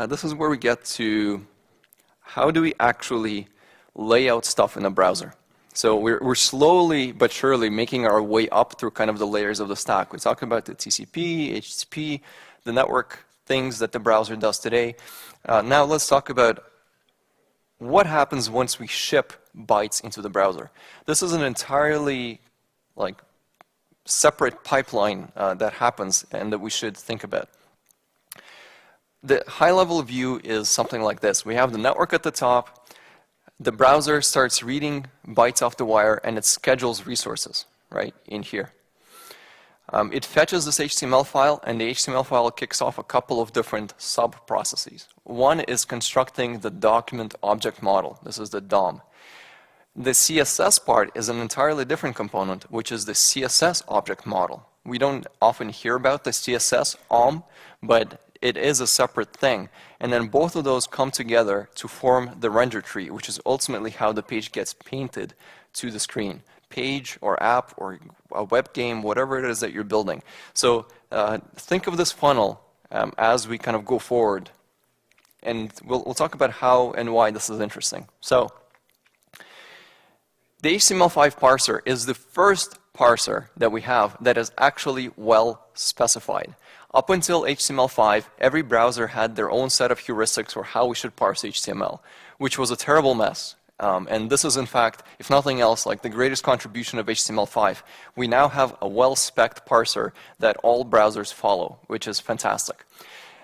this is where we get to how do we actually lay out stuff in a browser. So we're slowly but surely making our way up through kind of the layers of the stack. We talk about the TCP, HTTP, the network things that the browser does today. Now let's talk about what happens once we ship bytes into the browser. This is an entirely separate pipeline that happens and that we should think about. The high-level view is something like this. We have the network at the top. The browser starts reading bytes off the wire, and it schedules resources right in here. It fetches this HTML file, and the HTML file kicks off a couple of different sub-processes. One is constructing the document object model. This is the DOM. The CSS part is an entirely different component, which is the CSS object model. We don't often hear about the CSS-OM, but it is a separate thing. And then both of those come together to form the render tree, which is ultimately how the page gets painted to the screen. Page or app or a web game, whatever it is that you're building. So think of this funnel as we kind of go forward. And we'll talk about how and why this is interesting. So the HTML5 parser is the first parser that we have that is actually well specified. Up until HTML5, every browser had their own set of heuristics for how we should parse HTML, which was a terrible mess. And this is, in fact, if nothing else, like the greatest contribution of HTML5. We now have a well-spec'd parser that all browsers follow, which is fantastic.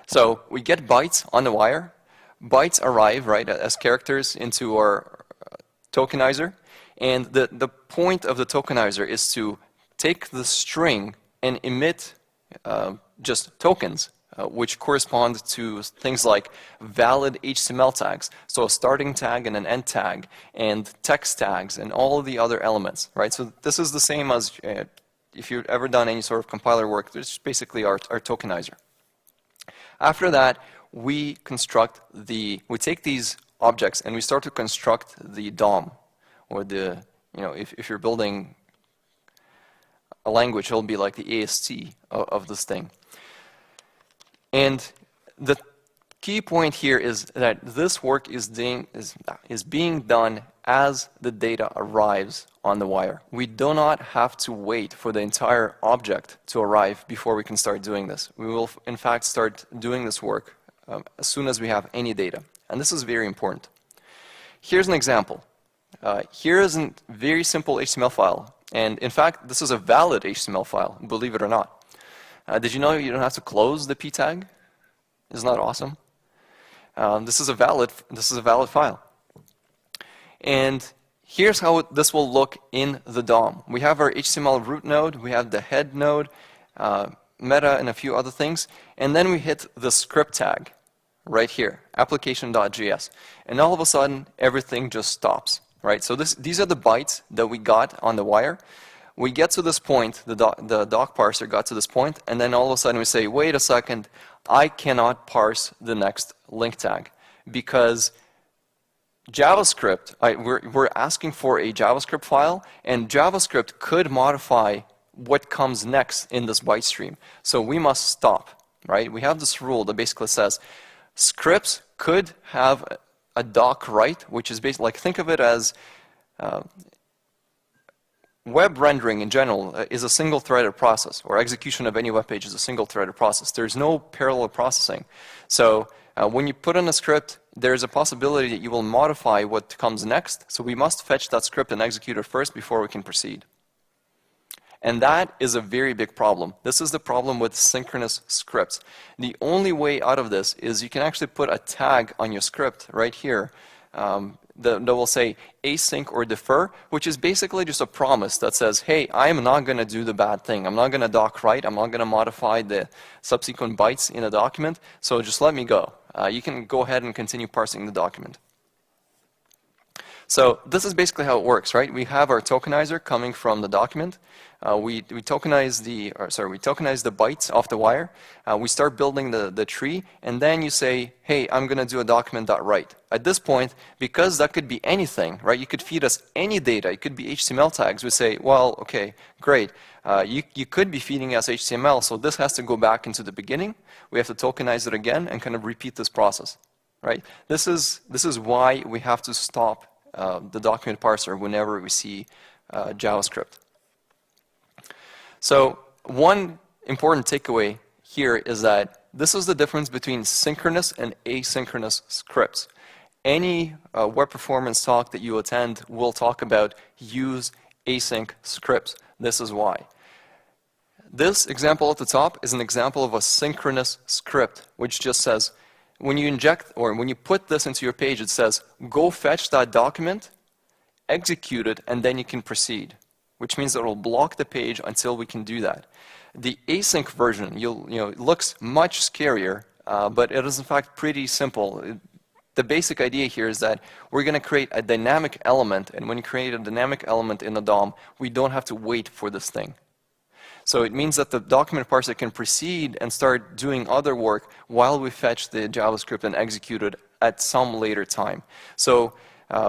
So we get bytes on the wire. Bytes arrive, right, as characters into our tokenizer. And the point of the tokenizer is to take the string and emit just tokens, which correspond to things like valid HTML tags, so a starting tag and an end tag, and text tags, and all of the other elements, right? So this is the same as if you've ever done any sort of compiler work. This is basically our tokenizer. After that, we take these objects and we start to construct the DOM, or if you're building a language, it'll be like the AST of this thing. And the key point here is that this work is being done as the data arrives on the wire. We do not have to wait for the entire object to arrive before we can start doing this. We will, in fact, start doing this work as soon as we have any data. And this is very important. Here's an example. Here is a very simple HTML file. And in fact, this is a valid HTML file, believe it or not. Did you know you don't have to close the p tag? Isn't that awesome? This is a valid file. And here's how this will look in the DOM. We have our HTML root node, we have the head node, meta, and a few other things. And then we hit the script tag right here, application.js. And all of a sudden, everything just stops. Right? So these are the bytes that we got on the wire. We get to this point, the doc parser got to this point, and then all of a sudden we say, wait a second, I cannot parse the next link tag because JavaScript, we're asking for a JavaScript file, and JavaScript could modify what comes next in this byte stream. So we must stop, right? We have this rule that basically says scripts could have a doc write, which is basically, like, think of it as web rendering in general is a single-threaded process, or execution of any web page is a single-threaded process. There's no parallel processing. So when you put in a script, there's a possibility that you will modify what comes next. So we must fetch that script and execute it first before we can proceed. And that is a very big problem. This is the problem with synchronous scripts. The only way out of this is you can actually put a tag on your script right here that will say async or defer, which is basically just a promise that says, hey, I am not going to do the bad thing. I'm not going to doc write. I'm not going to modify the subsequent bytes in a document. So just let me go. You can go ahead and continue parsing the document. So this is basically how it works, right? We have our tokenizer coming from the document. We tokenize the bytes off the wire. We start building the tree, and then you say, hey, I'm going to do a document.write. At this point, because that could be anything, right? You could feed us any data. It could be HTML tags. We say, well, okay, great. You could be feeding us HTML, so this has to go back into the beginning. We have to tokenize it again and kind of repeat this process, right? This is why we have to stop the document parser whenever we see JavaScript. So one important takeaway here is that this is the difference between synchronous and asynchronous scripts. Any web performance talk that you attend will talk about use async scripts. This is why. This example at the top is an example of a synchronous script, which just says, when you inject or when you put this into your page, it says, go fetch that document, execute it, and then you can proceed, which means that it will block the page until we can do that. The async version, it looks much scarier, but it is in fact pretty simple. The basic idea here is that we're going to create a dynamic element, and when you create a dynamic element in the DOM, we don't have to wait for this thing. So it means that the document parser can proceed and start doing other work while we fetch the JavaScript and execute it at some later time. So,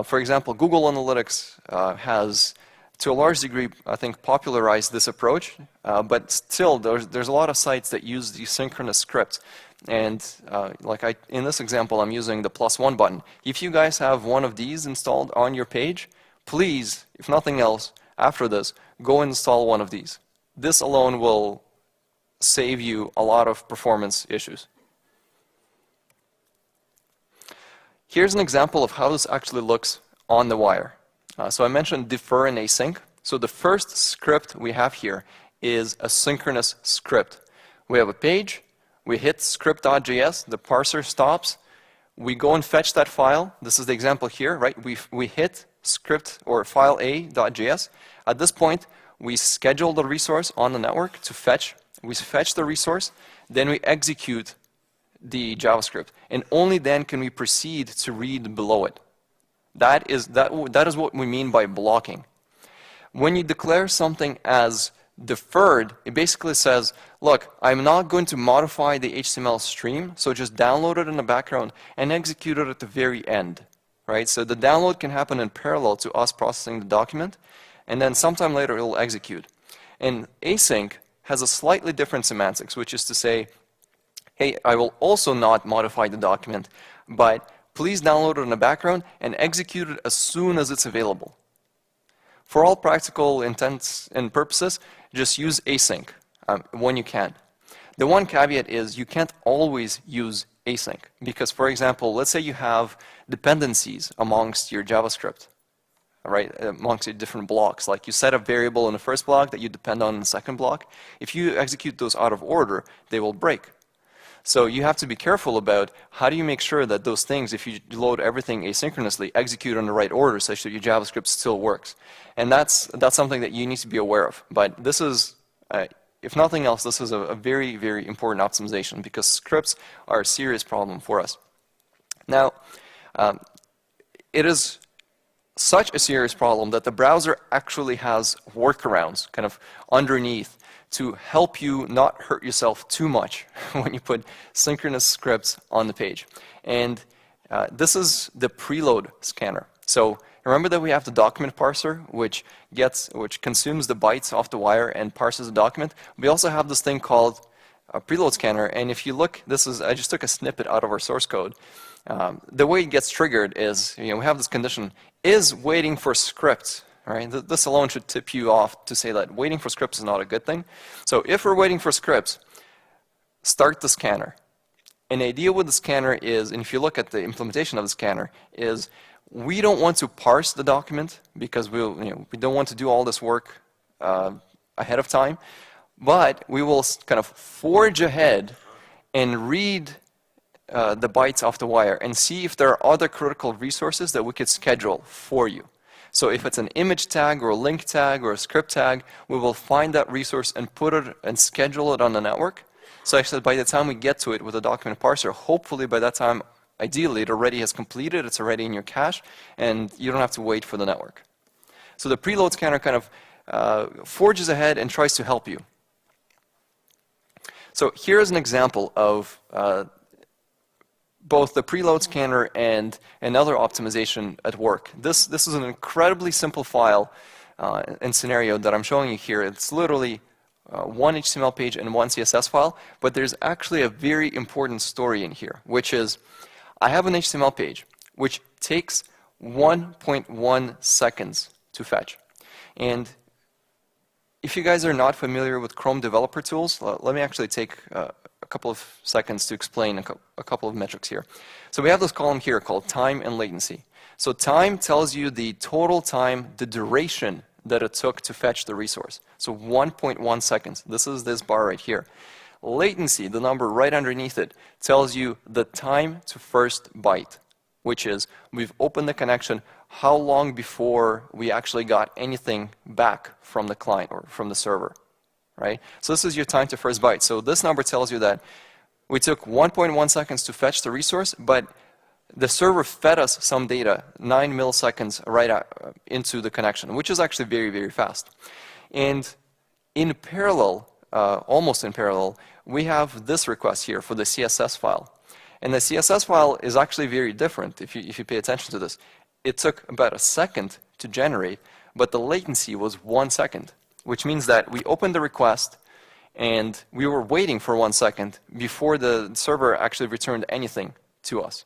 for example, Google Analytics has, to a large degree, I think, popularized this approach, but still, there's a lot of sites that use these synchronous scripts. And in this example, I'm using the +1 button. If you guys have one of these installed on your page, please, if nothing else, after this, go install one of these. This alone will save you a lot of performance issues. Here's an example of how this actually looks on the wire. So I mentioned defer and async. So the first script we have here is a synchronous script. We have a page, we hit script.js, the parser stops, we go and fetch that file. This is the example here, right? We hit script or file a.js. At this point, we schedule the resource on the network to fetch. We fetch the resource, then we execute the JavaScript, and only then can we proceed to read below it. That is what we mean by blocking. When you declare something as deferred, it basically says, look, I'm not going to modify the HTML stream, so just download it in the background and execute it at the very end. Right? So the download can happen in parallel to us processing the document, and then sometime later it will execute. And async has a slightly different semantics, which is to say, hey, I will also not modify the document, but please download it in the background and execute it as soon as it's available. For all practical intents and purposes, just use async when you can. The one caveat is you can't always use async because, for example, let's say you have dependencies amongst your JavaScript, right, amongst your different blocks. Like you set a variable in the first block that you depend on in the second block. If you execute those out of order, they will break. So you have to be careful about how do you make sure that those things, if you load everything asynchronously, execute in the right order such that your JavaScript still works. And that's something that you need to be aware of. But this is, if nothing else, this is a very, very important optimization because scripts are a serious problem for us. Now, it is such a serious problem that the browser actually has workarounds kind of underneath to help you not hurt yourself too much when you put synchronous scripts on the page. And this is the Preload Scanner. So remember that we have the document parser, which consumes the bytes off the wire and parses the document. We also have this thing called a Preload Scanner. And if you look, I just took a snippet out of our source code. The way it gets triggered is, we have this condition, is waiting for scripts. Right? This alone should tip you off to say that waiting for scripts is not a good thing. So if we're waiting for scripts, start the scanner. And the idea with the scanner is, and if you look at the implementation of the scanner, is we don't want to parse the document because we don't want to do all this work ahead of time, but we will kind of forge ahead and read the bytes off the wire and see if there are other critical resources that we could schedule for you. So if it's an image tag or a link tag or a script tag, we will find that resource and put it and schedule it on the network. So actually by the time we get to it with a document parser, hopefully by that time ideally, it already has completed, it's already in your cache, and you don't have to wait for the network. So the preload scanner kind of forges ahead and tries to help you. So here's an example of both the preload scanner and another optimization at work. This is an incredibly simple file and scenario that I'm showing you here. It's literally one HTML page and one CSS file, but there's actually a very important story in here, which is I have an HTML page which takes 1.1 seconds to fetch. And if you guys are not familiar with Chrome developer tools, let me actually take a couple of seconds to explain a couple of metrics here. So we have this column here called time and latency. So time tells you the total time, the duration that it took to fetch the resource. So 1.1 seconds. This is this bar right here. Latency, the number right underneath it, tells you the time to first byte, which is we've opened the connection, how long before we actually got anything back from the client or from the server, right? So this is your time to first byte. So this number tells you that we took 1.1 seconds to fetch the resource, but the server fed us some data, 9 milliseconds right into the connection, which is actually very, very fast. And in parallel, almost in parallel, we have this request here for the CSS file. And the CSS file is actually very different if you pay attention to this. It took about a second to generate, but the latency was 1 second, which means that we opened the request and we were waiting for 1 second before the server actually returned anything to us.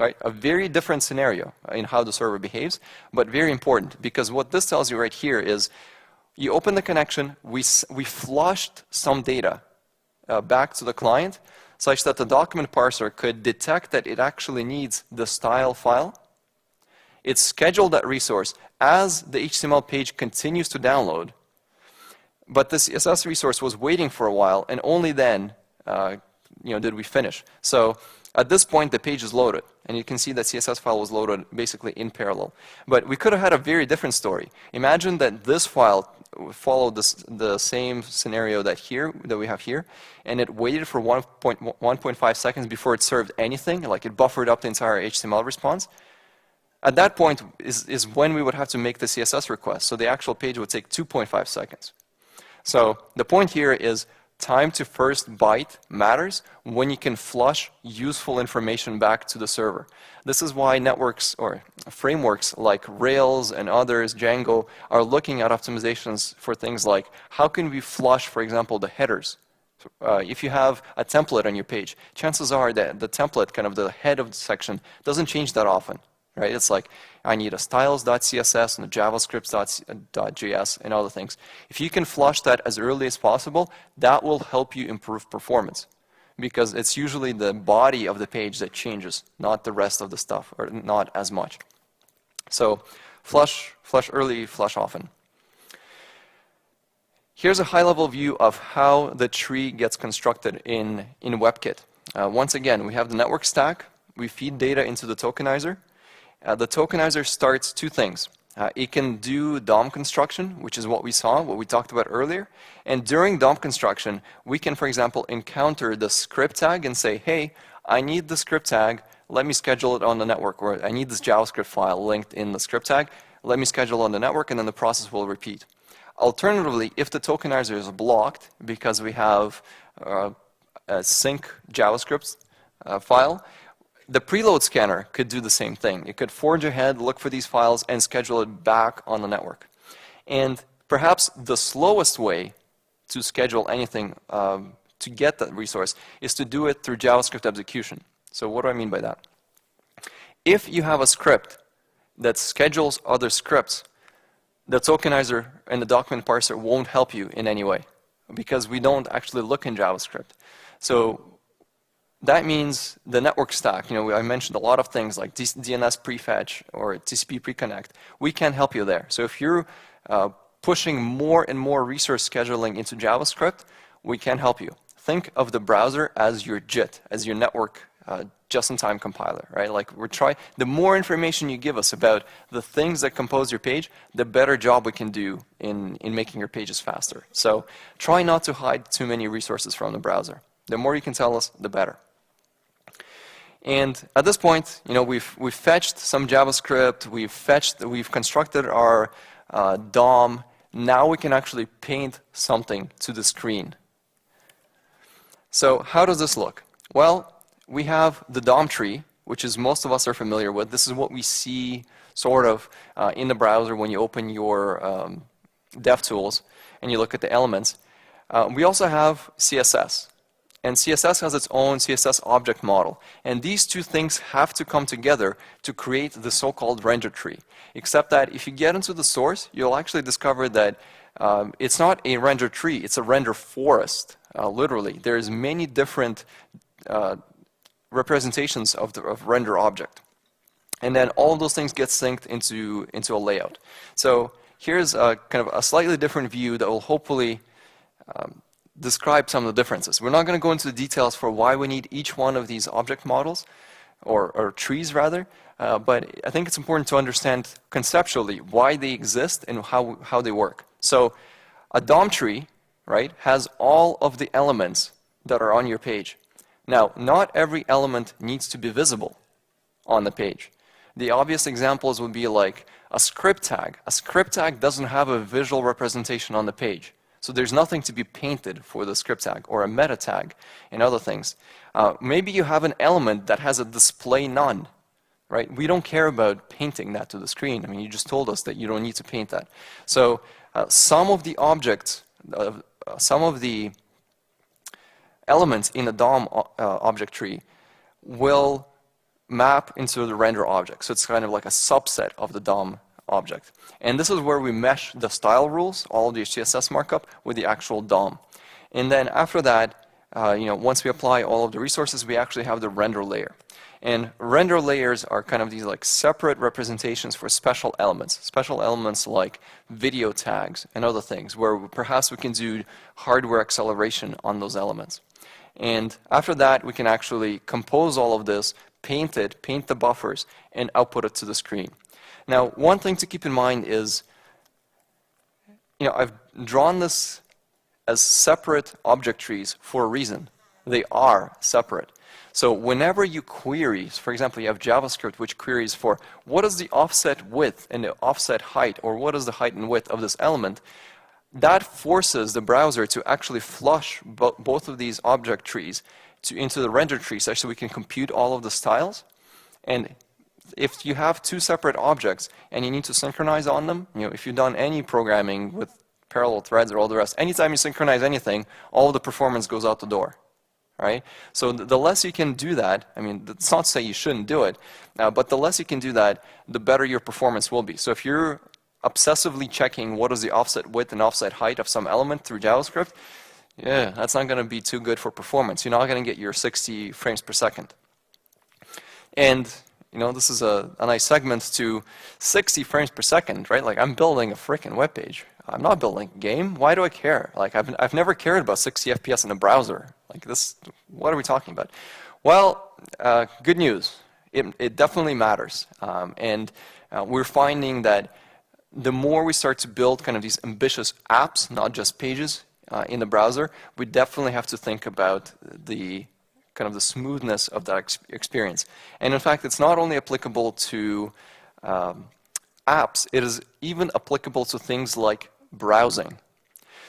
Right? A very different scenario in how the server behaves, but very important, because what this tells you right here is you open the connection, we flushed some data back to the client such that the document parser could detect that it actually needs the style file. It scheduled that resource as the HTML page continues to download, but the CSS resource was waiting for a while, and only then did we finish. So at this point, the page is loaded, and you can see that CSS file was loaded basically in parallel. But we could have had a very different story. Imagine that this file followed the same scenario that we have here, and it waited for 1.5 seconds before it served anything, like it buffered up the entire HTML response. At that point is when we would have to make the CSS request. So the actual page would take 2.5 seconds. So the point here is time to first byte matters when you can flush useful information back to the server. This is why networks or frameworks like Rails and others, Django, are looking at optimizations for things like how can we flush, for example, the headers. If you have a template on your page, chances are that the template, kind of the head of the section, doesn't change that often. Right? It's like, I need a styles.css and a javascript.js and other things. If you can flush that as early as possible, that will help you improve performance, because it's usually the body of the page that changes, not the rest of the stuff, or not as much. So flush early, flush often. Here's a high-level view of how the tree gets constructed in Webkit. Once again, we have the network stack. We feed data into the tokenizer. The tokenizer starts two things. It can do DOM construction, which is what we saw, what we talked about earlier. And during DOM construction, we can, for example, encounter the script tag and say, hey, I need the script tag. Let me schedule it on the network. Or I need this JavaScript file linked in the script tag. Let me schedule on the network, and then the process will repeat. Alternatively, if the tokenizer is blocked because we have a sync JavaScript file, the preload scanner could do the same thing. It could forge ahead, look for these files, and schedule it back on the network. And perhaps the slowest way to schedule anything to get that resource is to do it through JavaScript execution. So what do I mean by that? If you have a script that schedules other scripts, the tokenizer and the document parser won't help you in any way, because we don't actually look in JavaScript. So that means the network stack, I mentioned a lot of things like DNS prefetch or TCP preconnect. We can help you there. So if you're pushing more and more resource scheduling into JavaScript, we can help you. Think of the browser as your JIT, as your network just-in-time compiler, right? Like the more information you give us about the things that compose your page, the better job we can do in making your pages faster. So try not to hide too many resources from the browser. The more you can tell us, the better. And at this point, we've fetched some JavaScript, we've constructed our DOM. Now we can actually paint something to the screen. So how does this look? Well, we have the DOM tree, which is most of us are familiar with. This is what we see sort of in the browser when you open your DevTools and you look at the elements. We also have CSS. And CSS has its own CSS object model. And these two things have to come together to create the so-called render tree. Except that if you get into the source, you'll actually discover that it's not a render tree, it's a render forest, literally. There's many different representations of the render object. And then all of those things get synced into a layout. So here's a kind of a slightly different view that will hopefully describe some of the differences. We're not going to go into the details for why we need each one of these object models, or trees rather, but I think it's important to understand conceptually why they exist and how they work. So a DOM tree, right, has all of the elements that are on your page. Now, not every element needs to be visible on the page. The obvious examples would be like a script tag. A script tag doesn't have a visual representation on the page. So there's nothing to be painted for the script tag, or a meta tag and other things. Maybe you have an element that has a display none, right? We don't care about painting that to the screen. I mean, you just told us that you don't need to paint that. So some of the objects, some of the elements in the DOM object tree will map into the render object. So it's kind of like a subset of the DOM object. And this is where we mesh the style rules, all of the CSS markup, with the actual DOM. And then after that, once we apply all of the resources, we actually have the render layer. And render layers are kind of these like separate representations for special elements like video tags and other things, where perhaps we can do hardware acceleration on those elements. And after that, we can actually compose all of this, paint the buffers, and output it to the screen. Now, one thing to keep in mind is, I've drawn this as separate object trees for a reason. They are separate. So whenever you query, for example, you have JavaScript which queries for what is the offset width and the offset height, or what is the height and width of this element, that forces the browser to actually flush both of these object trees into the render tree such that we can compute all of the styles. And if you have two separate objects and you need to synchronize on them, if you've done any programming with parallel threads or all the rest, anytime you synchronize anything, all of the performance goes out the door, right? So the less you can do that, I mean, it's not to say you shouldn't do it, but the less you can do that, the better your performance will be. So if you're obsessively checking what is the offset width and offset height of some element through JavaScript, yeah, that's not going to be too good for performance. You're not going to get your 60 frames per second. And this is a nice segment to 60 frames per second, right? Like, I'm building a freaking web page. I'm not building a game. Why do I care? Like, I've never cared about 60 FPS in a browser. Like this, what are we talking about? Well, good news. It definitely matters. And we're finding that the more we start to build kind of these ambitious apps, not just pages in the browser, we definitely have to think about the kind of the smoothness of that experience. And in fact, it's not only applicable to apps, it is even applicable to things like browsing.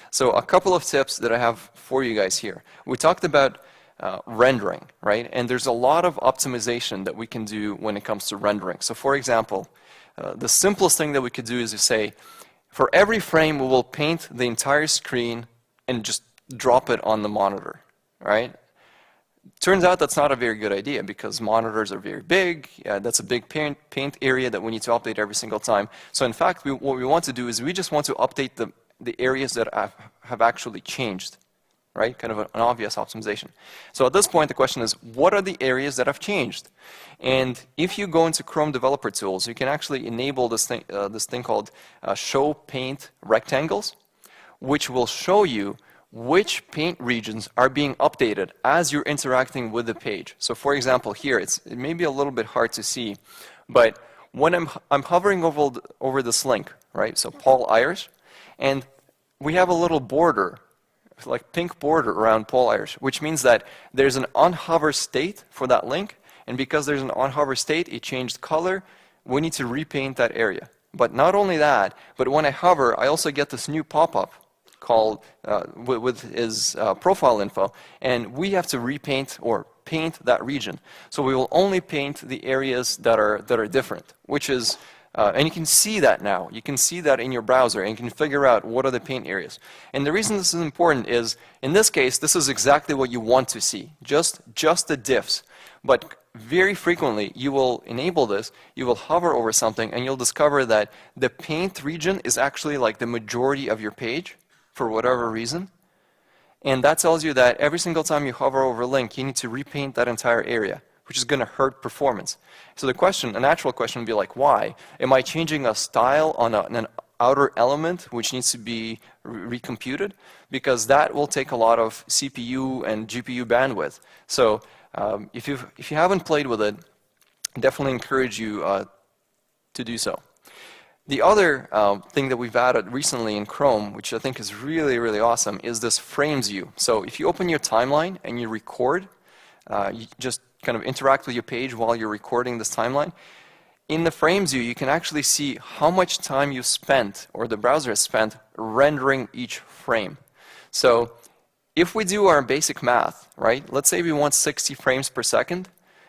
So a couple of tips that I have for you guys here. We talked about rendering, right? And there's a lot of optimization that we can do when it comes to rendering. So for example, the simplest thing that we could do is to say, for every frame, we will paint the entire screen and just drop it on the monitor, right? Turns out that's not a very good idea because monitors are very big. That's a big paint area that we need to update every single time. So in fact, what we want to do is we just want to update the areas that have actually changed, right? Kind of an obvious optimization. So at this point, the question is, what are the areas that have changed? And if you go into Chrome Developer Tools, you can actually enable this thing called Show Paint Rectangles, which will show you which paint regions are being updated as you're interacting with the page. So for example, here, it may be a little bit hard to see, but when I'm hovering over this link, right, so Paul Irish, and we have a little border, like pink border around Paul Irish, which means that there's an unhover state for that link, And because there's an onHover state, it changed color. We need to repaint that area. But not only that, but when I hover, I also get this new pop-up called with his profile info, and we have to repaint or paint that region. So we will only paint the areas that are different, which is and you can see that now. You can see that in your browser, and you can figure out what are the paint areas. And the reason this is important is, in this case, this is exactly what you want to see, just the diffs. But very frequently, you will enable this, you will hover over something, and you'll discover that the paint region is actually like the majority of your page, for whatever reason. And that tells you that every single time you hover over a link, you need to repaint that entire area, which is going to hurt performance. So the question, a natural question would be like, why? Am I changing a style on an outer element which needs to be recomputed? Because that will take a lot of CPU and GPU bandwidth. So if you haven't played with it, I definitely encourage you to do so. The other thing that we've added recently in Chrome, which I think is really, really awesome, is this frames view. So if you open your timeline and you record, you just kind of interact with your page while you're recording this timeline. In the frames view, you can actually see how much time you spent, or the browser has spent, rendering each frame. So if we do our basic math, right, let's say we want 60 frames per second,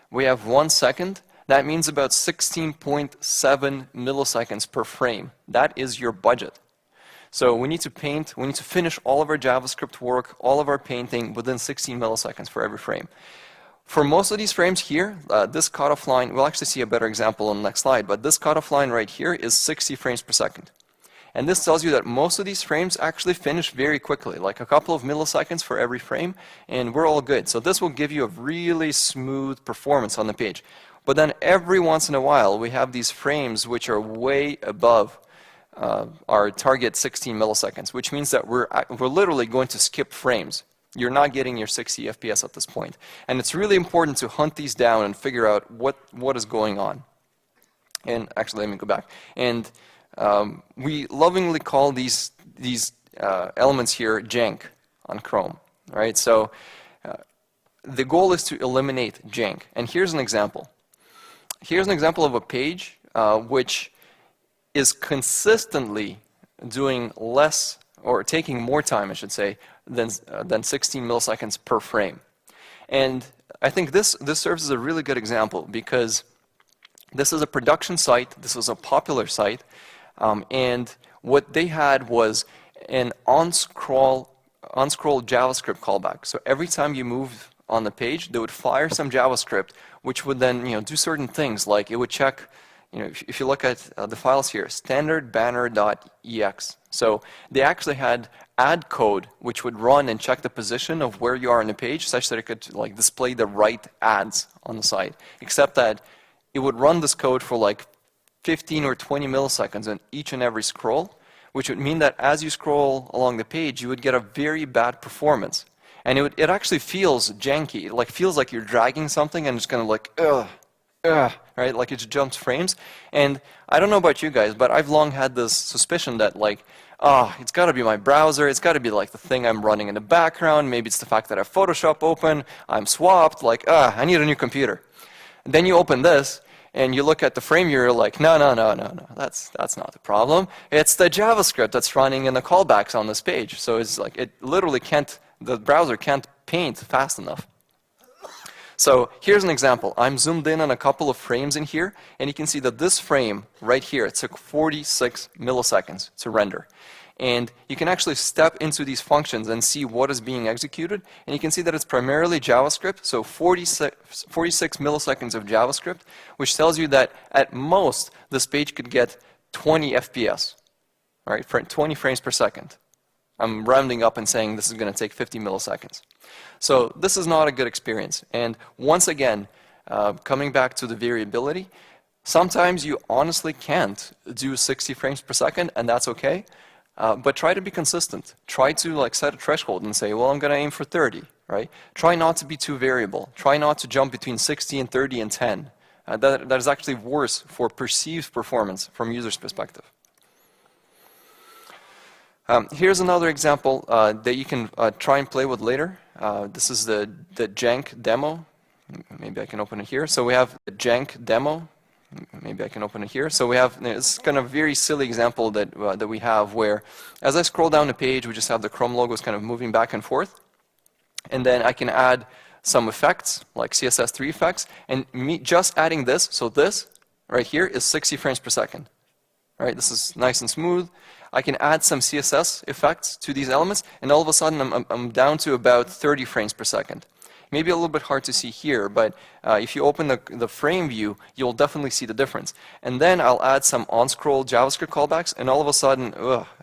we have 1 second, that means about 16.7 milliseconds per frame. That is your budget. So we need to paint, we need to finish all of our JavaScript work, all of our painting within 16 milliseconds for every frame. For most of these frames here, this cutoff line, we'll actually see a better example on the next slide, but this cutoff line right here is 60 frames per second. And this tells you that most of these frames actually finish very quickly, like a couple of milliseconds for every frame, and we're all good. So this will give you a really smooth performance on the page. But then every once in a while, we have these frames which are way above our target 16 milliseconds, which means that we're literally going to skip frames. You're not getting your 60 FPS at this point. And it's really important to hunt these down and figure out what is going on. And actually, let me go back. And we lovingly call these elements here jank on Chrome, right? So the goal is to eliminate jank. And here's an example. Here's an example of a page which is consistently doing less, or taking more time, I should say, than 16 milliseconds per frame. And I think this serves as a really good example, because this is a production site, this is a popular site, and what they had was an on-scroll JavaScript callback. So every time you move on the page, they would fire some JavaScript, which would then do certain things, like it would check, if you look at the files here, standard banner.ex. So they actually had add code which would run and check the position of where you are on the page, such that it could like display the right ads on the site, except that it would run this code for like 15 or 20 milliseconds on each and every scroll, which would mean that as you scroll along the page, you would get a very bad performance. And it actually feels janky. It feels like you're dragging something and it's kind of like, right? Like it just jumps frames. And I don't know about you guys, but I've long had this suspicion that it's got to be my browser. It's got to be like the thing I'm running in the background. Maybe it's the fact that I have Photoshop open. I'm swapped. I need a new computer. And then you open this and you look at the frame. You're like, no. That's not the problem. It's the JavaScript that's running in the callbacks on this page. So it's like it literally can't. The browser can't paint fast enough. So here's an example. I'm zoomed in on a couple of frames in here, and you can see that this frame right here, it took 46 milliseconds to render. And you can actually step into these functions and see what is being executed, and you can see that it's primarily JavaScript, so 46 milliseconds of JavaScript, which tells you that at most this page could get 20 FPS, right, for 20 frames per second. I'm rounding up and saying this is going to take 50 milliseconds. So this is not a good experience. And once again, coming back to the variability, sometimes you honestly can't do 60 frames per second, and that's okay. But try to be consistent. Try to set a threshold and say, well, I'm going to aim for 30, right? Try not to be too variable. Try not to jump between 60 and 30 and 10. That is actually worse for perceived performance from users' perspective. Here's another example that you can try and play with later. This is the jank demo. Maybe I can open it here. So we have the jank demo. Maybe I can open it here. So we have this kind of very silly example that we have where, as I scroll down the page, we just have the Chrome logos kind of moving back and forth. And then I can add some effects, like CSS3 effects. And me just adding this, so this right here is 60 frames per second. Right? This is nice and smooth. I can add some CSS effects to these elements, and all of a sudden I'm down to about 30 frames per second. Maybe a little bit hard to see here, but if you open the frame view, you'll definitely see the difference. And then I'll add some on-scroll JavaScript callbacks, and all of a sudden,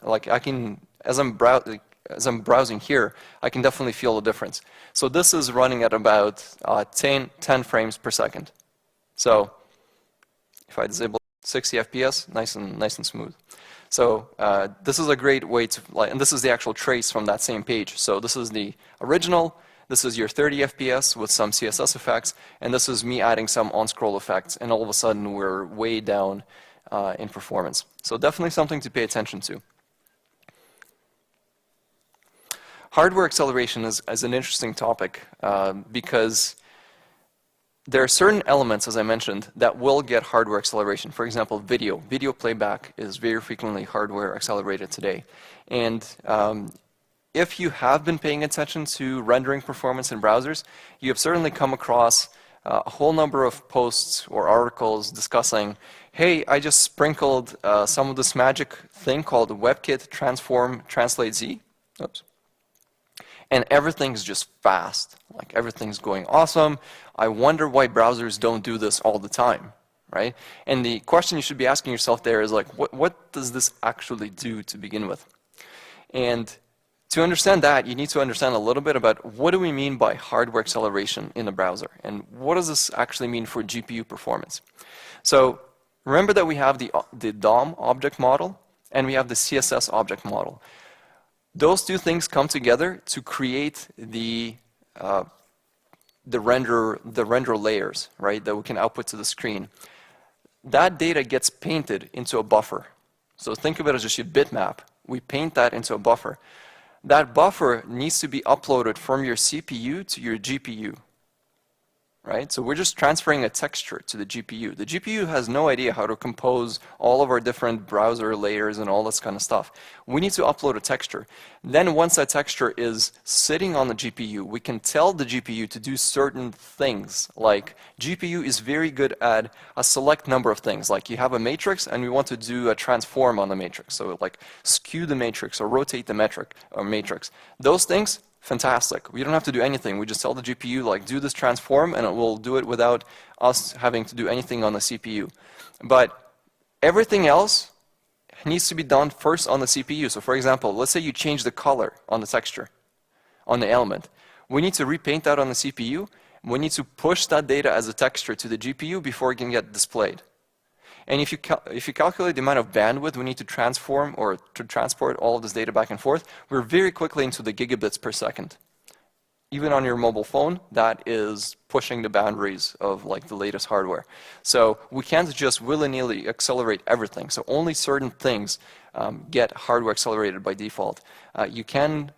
like I can, as I'm browsing here, I can definitely feel the difference. So this is running at about 10 frames per second. So if I disable 60 FPS, nice and smooth. So this is a great way to, and this is the actual trace from that same page. So this is the original. This is your 30 FPS with some CSS effects, and this is me adding some on-scroll effects, and all of a sudden we're way down in performance. So definitely something to pay attention to. Hardware acceleration is an interesting topic because there are certain elements, as I mentioned, that will get hardware acceleration. For example, video. Video playback is very frequently hardware accelerated today. And if you have been paying attention to rendering performance in browsers, you have certainly come across a whole number of posts or articles discussing, hey, I just sprinkled some of this magic thing called Webkit Transform Translate Z. Oops. And everything's just fast. Like everything's going awesome. I wonder why browsers don't do this all the time, right? And the question you should be asking yourself there is like, what does this actually do to begin with? And to understand that, you need to understand a little bit about what do we mean by hardware acceleration in a browser, and what does this actually mean for GPU performance. So remember that we have the DOM object model and we have the CSS object model. Those two things come together to create the render layers, right, that we can output to the screen. That data gets painted into a buffer. So think of it as just a bitmap. We paint that into a buffer. That buffer needs to be uploaded from your CPU to your GPU, right? So we're just transferring a texture to the GPU. The GPU has no idea how to compose all of our different browser layers and all this kind of stuff. We need to upload a texture. Then once that texture is sitting on the GPU, we can tell the GPU to do certain things. Like GPU is very good at a select number of things. Like you have a matrix and we want to do a transform on the matrix. So like skew the matrix or rotate the matrix. Those things, fantastic. We don't have to do anything. We just tell the GPU, like, do this transform, and it will do it without us having to do anything on the CPU. But everything else needs to be done first on the CPU. So for example, let's say you change the color on the texture, on the element. We need to repaint that on the CPU. We need to push that data as a texture to the GPU before it can get displayed. And if you calculate the amount of bandwidth we need to transform or to transport all of this data back and forth, we're very quickly into the gigabits per second. Even on your mobile phone, that is pushing the boundaries of like the latest hardware. So we can't just willy-nilly accelerate everything. So only certain things get hardware accelerated by default. You can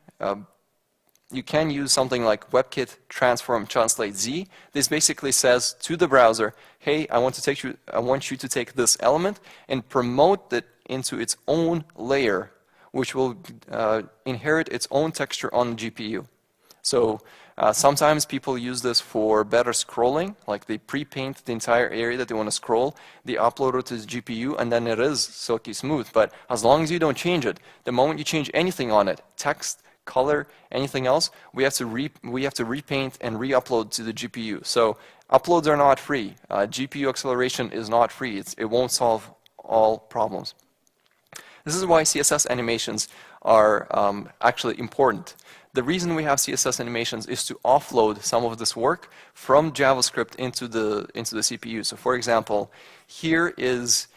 use something like Webkit Transform Translate Z. This basically says to the browser, hey, I want you to take this element and promote it into its own layer, which will inherit its own texture on the GPU. So sometimes people use this for better scrolling, like they pre-paint the entire area that they want to scroll, they upload it to the GPU, and then it is silky smooth. But as long as you don't change it, the moment you change anything on it, text, color, anything else, we have to repaint and re-upload to the GPU. So uploads are not free. GPU acceleration is not free. It won't solve all problems. This is why CSS animations are actually important. The reason we have CSS animations is to offload some of this work from JavaScript into the CPU. So for example, here is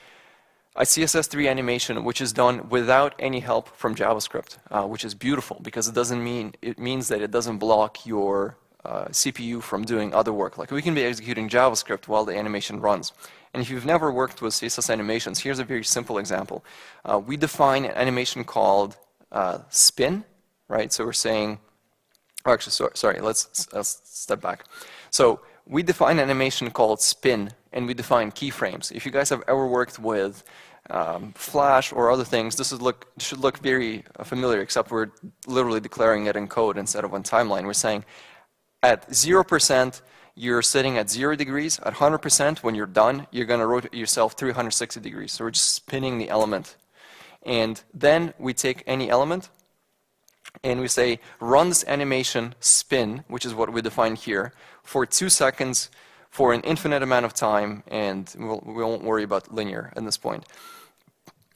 a CSS3 animation which is done without any help from JavaScript, which is beautiful because it means that it doesn't block your CPU from doing other work. Like we can be executing JavaScript while the animation runs. And if you've never worked with CSS animations, here's a very simple example. We define an animation called spin, right? So we're saying, oh, actually, sorry, let's step back. So we define an animation called spin, and we define keyframes. If you guys have ever worked with Flash or other things, this should look very familiar, except we're literally declaring it in code instead of on timeline. We're saying at 0%, you're sitting at 0 degrees. At 100%, when you're done, you're going to rotate yourself 360 degrees. So we're just spinning the element. And then we take any element, and we say, run this animation spin, which is what we define here, for 2 seconds for an infinite amount of time, and we won't worry about linear at this point.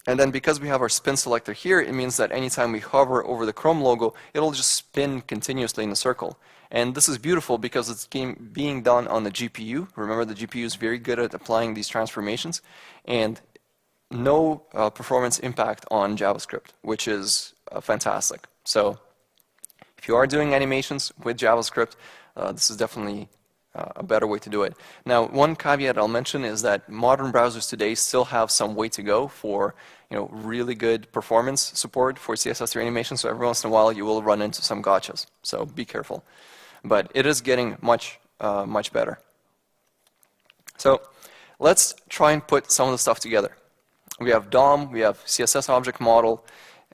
And then because we have our spin selector here, it means that anytime we hover over the Chrome logo, it'll just spin continuously in a circle. And this is beautiful because it's being done on the GPU. Remember, the GPU is very good at applying these transformations, and no performance impact on JavaScript, which is fantastic. So if you are doing animations with JavaScript, this is definitely a better way to do it. Now, one caveat I'll mention is that modern browsers today still have some way to go for really good performance support for CSS3 Animations. So every once in a while, you will run into some gotchas. So be careful. But it is getting much better. So let's try and put some of the stuff together. We have DOM, we have CSS object model,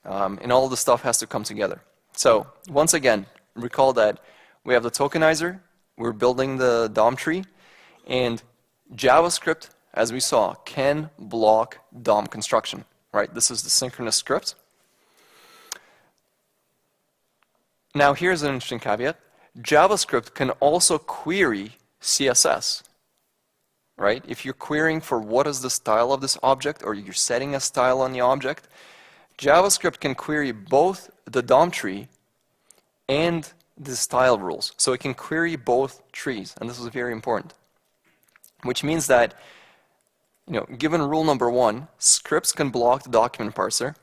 and all of the stuff has to come together. So once again, recall that we have the tokenizer, we're building the DOM tree, and JavaScript, as we saw, can block DOM construction. Right? This is the synchronous script. Now here's an interesting caveat. JavaScript can also query CSS. Right? If you're querying for what is the style of this object, or you're setting a style on the object, JavaScript can query both the DOM tree and the style rules. So it can query both trees, and this is very important. Which means that, given rule number 1, scripts can block the document parser,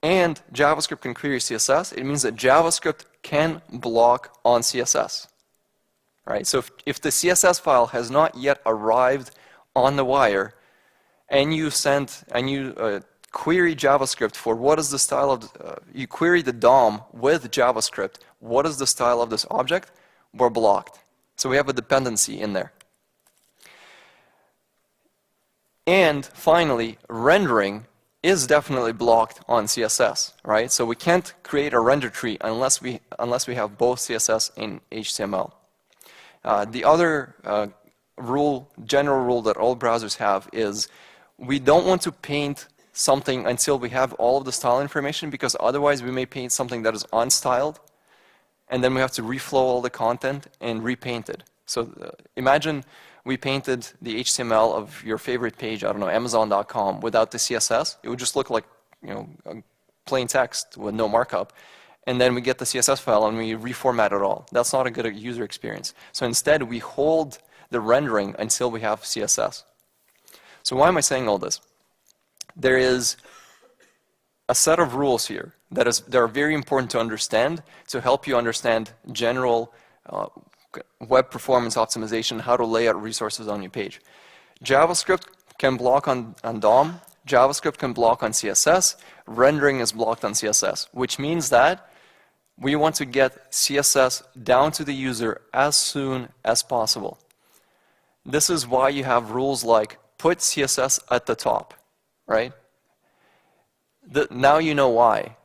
and JavaScript can query CSS. It means that JavaScript can block on CSS. Right? So if the CSS file has not yet arrived on the wire, and you query JavaScript for what is the style of, you query the DOM with JavaScript, what is the style of this object, we're blocked. So we have a dependency in there. And finally, rendering is definitely blocked on CSS, right? So we can't create a render tree unless we have both CSS and HTML. The other general rule that all browsers have is we don't want to paint something until we have all of the style information, because otherwise we may paint something that is unstyled, and then we have to reflow all the content and repaint it. So imagine we painted the HTML of your favorite page, I don't know, Amazon.com, without the CSS. It would just look like plain text with no markup. And then we get the CSS file and we reformat it all. That's not a good user experience. So instead, we hold the rendering until we have CSS. So why am I saying all this? There is a set of rules here that are very important to understand to help you understand general web performance optimization, how to lay out resources on your page. JavaScript can block on DOM. JavaScript can block on CSS. Rendering is blocked on CSS, which means that we want to get CSS down to the user as soon as possible. This is why you have rules like put CSS at the top, right? Now you know why.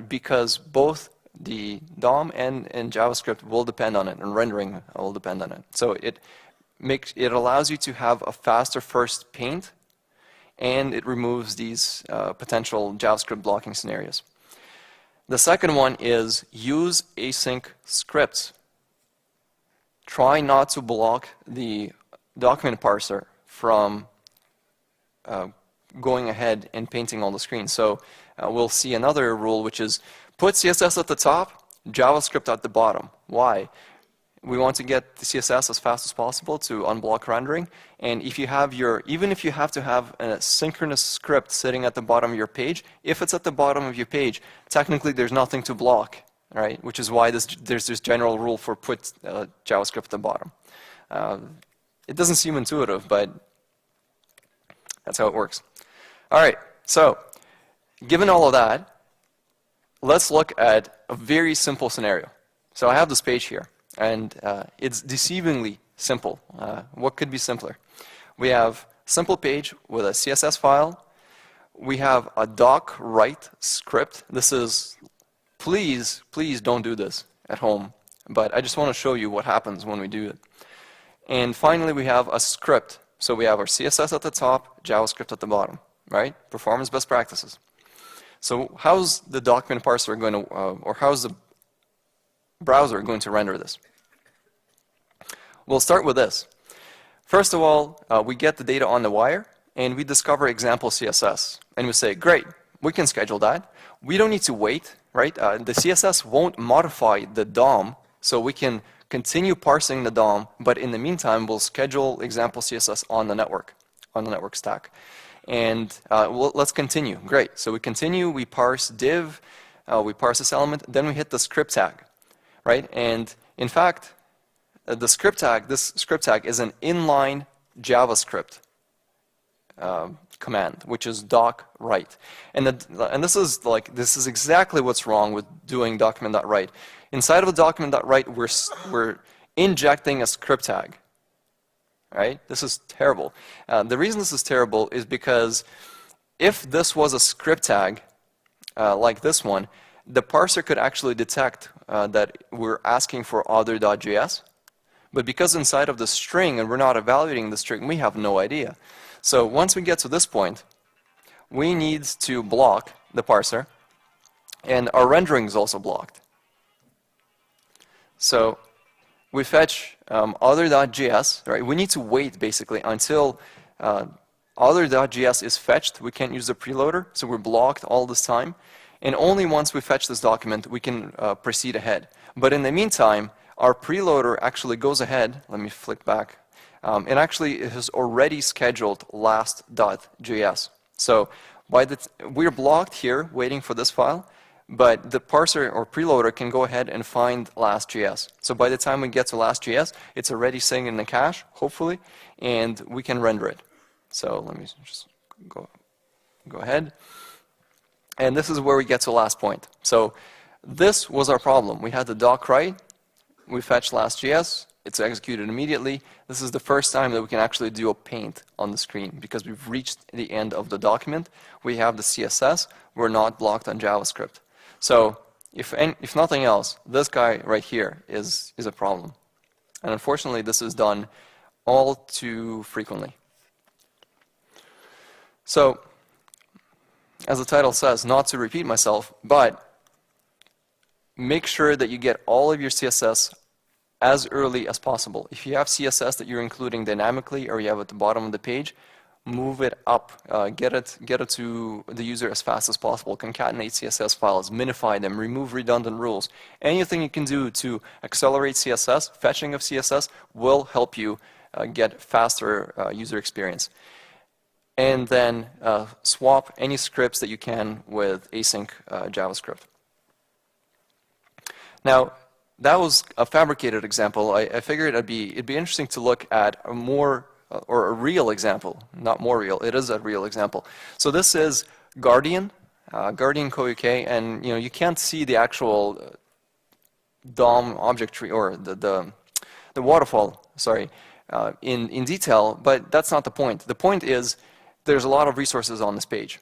Because both the DOM and JavaScript will depend on it, and rendering will depend on it. So it allows you to have a faster first paint, and it removes these potential JavaScript blocking scenarios. The second one is use async scripts. Try not to block the document parser from going ahead and painting all the screens. So we'll see another rule, which is put CSS at the top, JavaScript at the bottom. Why? We want to get the CSS as fast as possible to unblock rendering. And if you have even if you have to have a synchronous script sitting at the bottom of your page, if it's at the bottom of your page, technically there's nothing to block, right? Which is why there's this general rule for put JavaScript at the bottom. It doesn't seem intuitive, but that's how it works. All right, so given all of that, let's look at a very simple scenario. So I have this page here, and it's deceivingly simple. What could be simpler? We have simple page with a CSS file. We have a doc write script. This is, please don't do this at home, but I just want to show you what happens when we do it. And finally, we have a script. So we have our CSS at the top, JavaScript at the bottom, right? Performance best practices. So how's the document parser going to, or how's the browser going to render this? We'll start with this. First of all, we get the data on the wire, and we discover example CSS. And we say, great, we can schedule that. We don't need to wait, right? The CSS won't modify the DOM, so we can continue parsing the DOM, but in the meantime, we'll schedule example CSS on the network stack. And let's continue. Great. So we continue, we parse div, we parse this element, then we hit the script tag, right? And in fact, this script tag is an inline JavaScript command, which is doc write. And this is exactly what's wrong with doing document.write. Inside of a document.write, we're injecting a script tag. Right? This is terrible. The reason this is terrible is because if this was a script tag like this one, the parser could actually detect that we're asking for other.js. But because inside of the string and we're not evaluating the string, we have no idea. So once we get to this point, we need to block the parser, and our rendering is also blocked. So we fetch other.js, right? We need to wait basically until other.js is fetched. We can't use the preloader, so we're blocked all this time. And only once we fetch this document, we can proceed ahead. But in the meantime, our preloader actually goes ahead. Let me flick back. And actually, it has already scheduled last.js. So we're blocked here waiting for this file. But the parser or preloader can go ahead and find last.js. So by the time we get to last.js, it's already sitting in the cache, hopefully, and we can render it. So let me just go ahead. And this is where we get to last point. So this was our problem. We had the doc write. We fetched last.js. It's executed immediately. This is the first time that we can actually do a paint on the screen because we've reached the end of the document. We have the CSS. We're not blocked on JavaScript. So if nothing else, this guy right here is a problem. And unfortunately, this is done all too frequently. So as the title says, not to repeat myself, but make sure that you get all of your CSS as early as possible. If you have CSS that you're including dynamically or you have at the bottom of the page, move it up, get it to the user as fast as possible, concatenate CSS files, minify them, remove redundant rules. Anything you can do to accelerate CSS, fetching of CSS, will help you get faster user experience. And then swap any scripts that you can with async JavaScript. Now, that was a fabricated example. I figured it'd be interesting to look at a more or a real example, not more real. It is a real example. So this is Guardian, Guardian Co.uk, and you can't see the actual DOM object tree or the waterfall, sorry, in detail. But that's not the point. The point is there's a lot of resources on this page,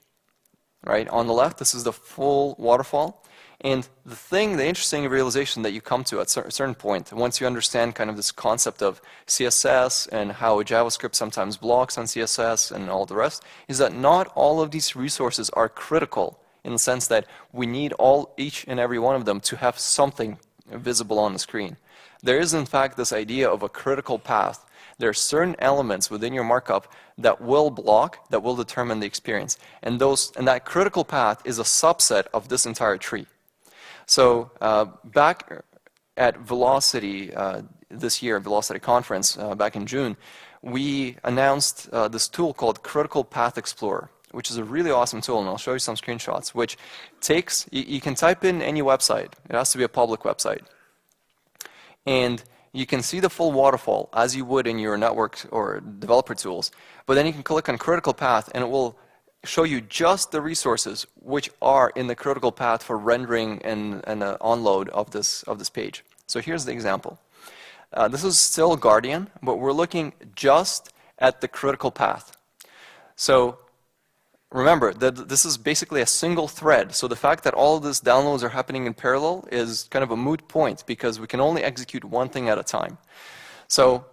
right? On the left, this is the full waterfall. And the interesting realization that you come to at a certain point, once you understand kind of this concept of CSS and how JavaScript sometimes blocks on CSS and all the rest, is that not all of these resources are critical in the sense that we need each and every one of them to have something visible on the screen. There is, in fact, this idea of a critical path. There are certain elements within your markup that will block, that will determine the experience. And that critical path is a subset of this entire tree. So back at Velocity this year, Velocity Conference back in June, we announced this tool called Critical Path Explorer, which is a really awesome tool, and I'll show you some screenshots, which takes, you can type in any website. It has to be a public website. And you can see the full waterfall as you would in your network or developer tools, but then you can click on Critical Path, and it will show you just the resources which are in the critical path for rendering and onload of this page. So here's the example. This is still Guardian, but we're looking just at the critical path. So remember that this is basically a single thread. So the fact that all of these downloads are happening in parallel is kind of a moot point because we can only execute one thing at a time. So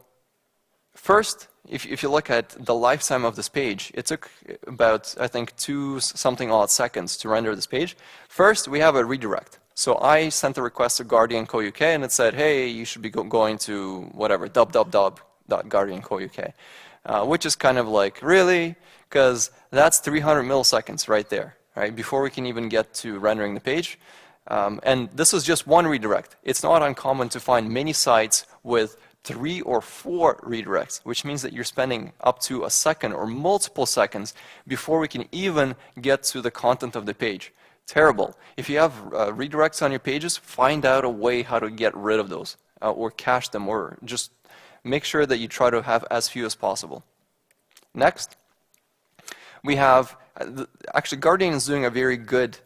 first, if you look at the lifetime of this page, it took about, I think, 2-something odd seconds to render this page. First, we have a redirect. So I sent a request to Guardian Co UK, and it said, hey, you should be going to whatever, www.guardian.co.uk, which is kind of like, really? Because that's 300 milliseconds right there, right, before we can even get to rendering the page. And this is just one redirect. It's not uncommon to find many sites with 3 or 4 redirects, which means that you're spending up to a second or multiple seconds before we can even get to the content of the page. Terrible. If you have redirects on your pages, find out a way how to get rid of those or cache them, or just make sure that you try to have as few as possible. Next, we have, actually Guardian is doing a very good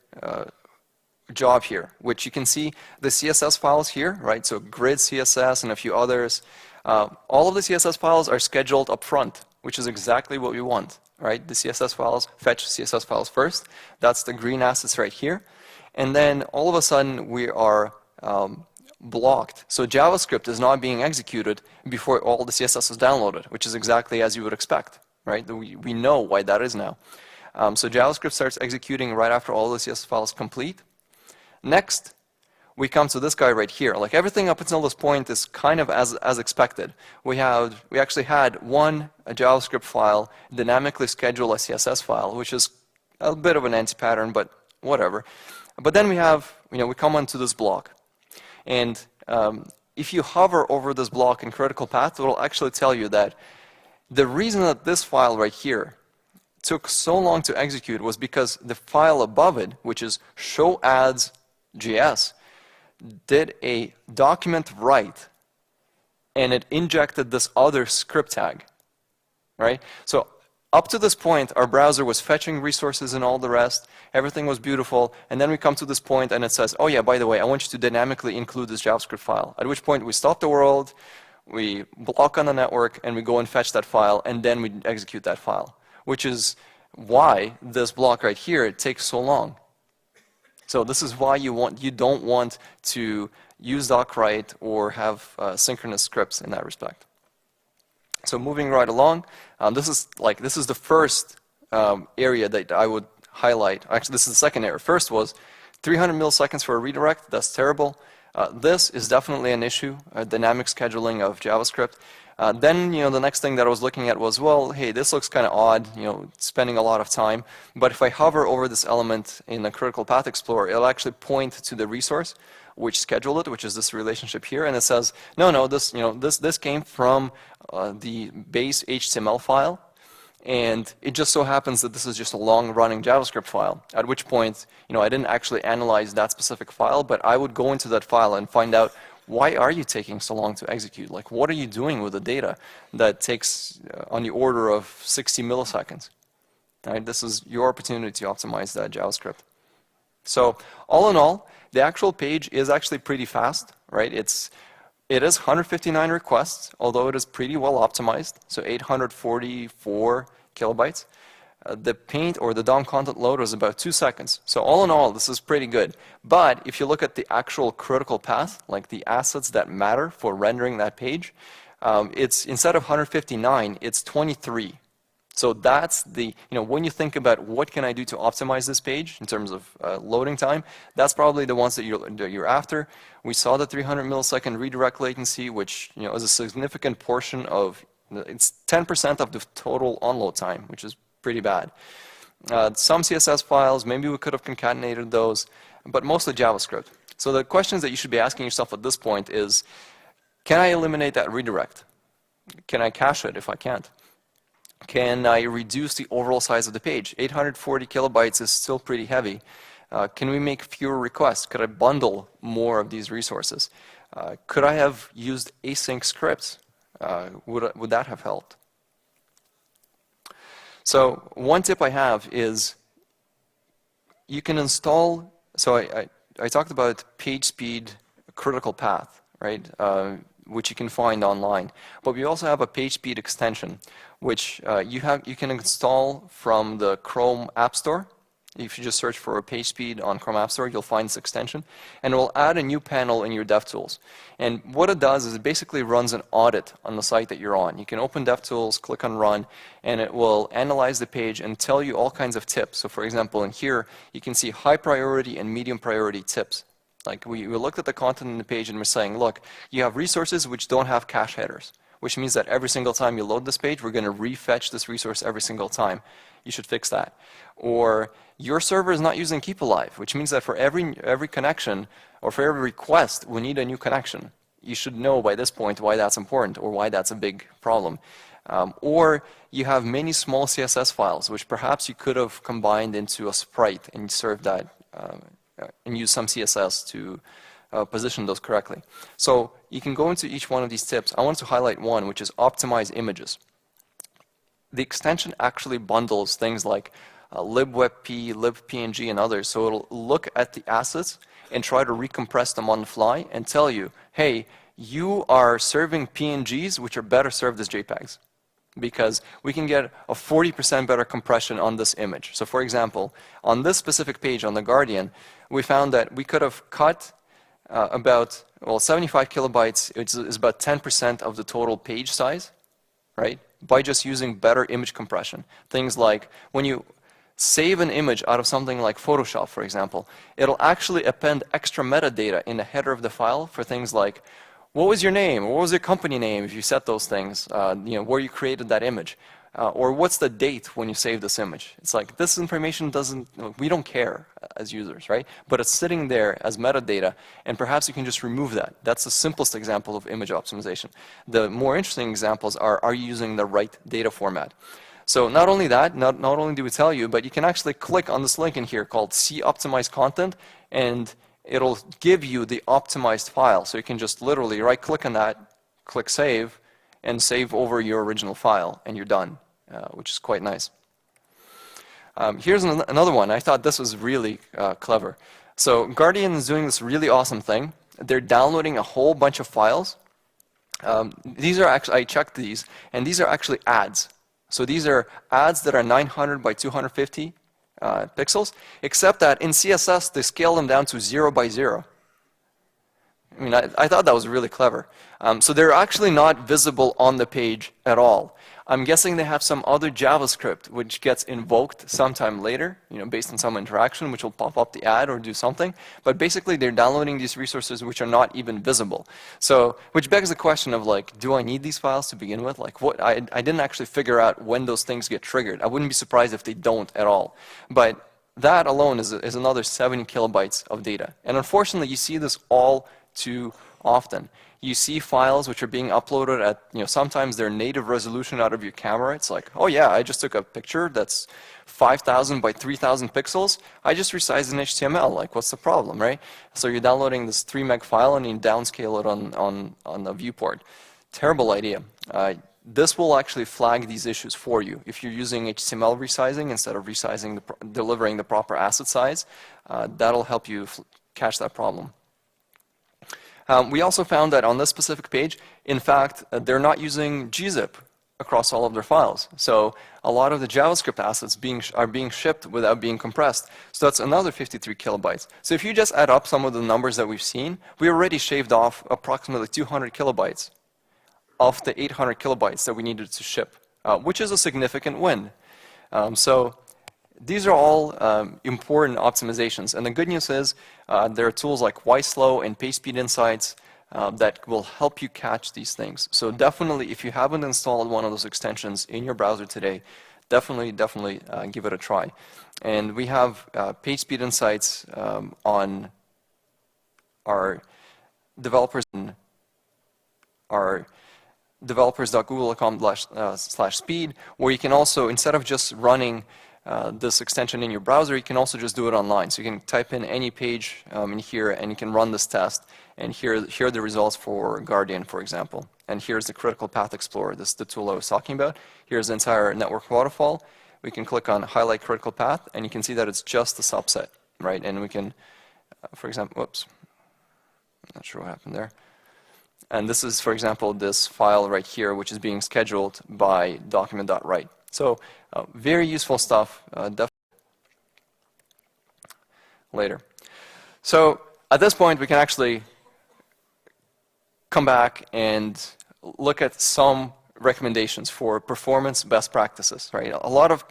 job here, which you can see the CSS files here, right? So grid CSS and a few others. All of the CSS files are scheduled up front, which is exactly what we want, right? The CSS files, fetch CSS files first. That's the green assets right here. And then all of a sudden we are blocked. So JavaScript is not being executed before all the CSS is downloaded, which is exactly as you would expect, right? We know why that is now. So JavaScript starts executing right after all the CSS files complete. Next, we come to this guy right here. Like everything up until this point is kind of as expected. We actually had one JavaScript file dynamically schedule a CSS file, which is a bit of an anti-pattern, but whatever. But then we have, we come onto this block. And if you hover over this block in critical path, it will actually tell you that the reason that this file right here took so long to execute was because the file above it, which is show ads.js, did a document write, and it injected this other script tag, right? So up to this point, our browser was fetching resources and all the rest. Everything was beautiful. And then we come to this point, and it says, oh, yeah, by the way, I want you to dynamically include this JavaScript file. At which point, we stop the world, we block on the network, and we go and fetch that file, and then we execute that file, which is why this block right here, it takes so long. So this is why you don't want to use docwrite or have synchronous scripts in that respect. So moving right along, this is the first area that I would highlight. Actually, this is the second area. First was 300 milliseconds for a redirect. That's terrible. This is definitely an issue, dynamic scheduling of JavaScript. Then, the next thing that I was looking at was, well, hey, this looks kind of odd, spending a lot of time. But if I hover over this element in the Critical Path Explorer, it'll actually point to the resource which scheduled it, which is this relationship here, and it says, no, this came from the base HTML file, and it just so happens that this is just a long-running JavaScript file. At which point, I didn't actually analyze that specific file, but I would go into that file and find out, why are you taking so long to execute? Like, what are you doing with the data that takes on the order of 60 milliseconds? Right? This is your opportunity to optimize that JavaScript. So all in all, the actual page is actually pretty fast, right? It is 159 requests, although it is pretty well optimized, so 844 kilobytes. The paint or the DOM content load was about 2 seconds. So all in all, this is pretty good. But if you look at the actual critical path, like the assets that matter for rendering that page, it's instead of 159, it's 23. So that's the, when you think about what can I do to optimize this page in terms of loading time, that's probably the ones that you're after. We saw the 300 millisecond redirect latency, which is a significant portion of, it's 10% of the total onload time, which is pretty bad. Some CSS files, maybe we could have concatenated those, but mostly JavaScript. So the questions that you should be asking yourself at this point is, can I eliminate that redirect? Can I cache it if I can't? Can I reduce the overall size of the page? 840 kilobytes is still pretty heavy. Can we make fewer requests? Could I bundle more of these resources? Could I have used async scripts? Would that have helped? So one tip I have is you can install, so I talked about PageSpeed critical path, right? which you can find online. But we also have a PageSpeed extension, which you can install from the Chrome App Store. If you just search for PageSpeed on Chrome App Store, you'll find this extension, and it will add a new panel in your DevTools. And what it does is it basically runs an audit on the site that you're on. You can open DevTools, click on Run, and it will analyze the page and tell you all kinds of tips. So for example, in here, you can see high priority and medium priority tips. Like we looked at the content in the page and we're saying, look, you have resources which don't have cache headers, which means that every single time you load this page, we're going to refetch this resource every single time. You should fix that. Or your server is not using keep alive, which means that for every connection or for every request, we need a new connection. You should know by this point why that's important or why that's a big problem. Or you have many small CSS files, which perhaps you could have combined into a sprite and served that and use some CSS to position those correctly. So you can go into each one of these tips. I want to highlight one, which is optimize images. The extension actually bundles things like libwebp, libpng, and others. So it'll look at the assets and try to recompress them on the fly and tell you, hey, you are serving PNGs which are better served as JPEGs, because we can get a 40% better compression on this image. So for example, on this specific page on The Guardian, we found that we could have cut about, well, 75 kilobytes, is about 10% of the total page size, right? By just using better image compression. Things like when you save an image out of something like Photoshop, for example, it'll actually append extra metadata in the header of the file for things like, what was your name? What was your company name if you set those things, where you created that image? Or what's the date when you saved this image? It's like this information we don't care as users, right? But it's sitting there as metadata, and perhaps you can just remove that. That's the simplest example of image optimization. The more interesting examples are you using the right data format? So not only that, not only do we tell you, but you can actually click on this link in here called See Optimized Content, and it'll give you the optimized file. So you can just literally right-click on that, click Save, and save over your original file, and you're done, which is quite nice. Here's another one. I thought this was really clever. So Guardian is doing this really awesome thing. They're downloading a whole bunch of files. These are actually, I checked these, and these are actually ads. So these are ads that are 900 by 250 pixels, except that in CSS, they scale them down to 0 by 0. I mean, I thought that was really clever. So they're actually not visible on the page at all. I'm guessing they have some other JavaScript which gets invoked sometime later, based on some interaction, which will pop up the ad or do something. But basically, they're downloading these resources which are not even visible. So, which begs the question of like, do I need these files to begin with? Like, what? I didn't actually figure out when those things get triggered. I wouldn't be surprised if they don't at all. But that alone is another 70 kilobytes of data. And unfortunately, you see this all too often. You see files which are being uploaded at, sometimes their native resolution out of your camera. It's like, oh yeah, I just took a picture that's 5,000 by 3,000 pixels. I just resized in HTML. Like, what's the problem, right? So you're downloading this 3 meg file and you downscale it on the viewport. Terrible idea. This will actually flag these issues for you. If you're using HTML resizing instead of resizing, delivering the proper asset size, that'll help you catch that problem. We also found that on this specific page, in fact, they're not using gzip across all of their files. So a lot of the JavaScript assets are being shipped without being compressed. So that's another 53 kilobytes. So if you just add up some of the numbers that we've seen, we already shaved off approximately 200 kilobytes of the 800 kilobytes that we needed to ship, which is a significant win. So these are all important optimizations. And the good news is there are tools like YSlow and PageSpeed Insights that will help you catch these things. So definitely, if you haven't installed one of those extensions in your browser today, definitely give it a try. And we have PageSpeed Insights on our developers developers.google.com/speed, where you can also, instead of just running this extension in your browser, you can also just do it online. So you can type in any page in here and you can run this test, and here are the results for Guardian, for example. And here's the Critical Path Explorer, this is the tool I was talking about. Here's the entire network waterfall. We can click on Highlight Critical Path, and you can see that it's just a subset, right? And we can, for example, whoops, I'm not sure what happened there. And this is, for example, this file right here, which is being scheduled by document.write. So very useful stuff, definitely later. So at this point, we can actually come back and look at some recommendations for performance best practices, right? A lot of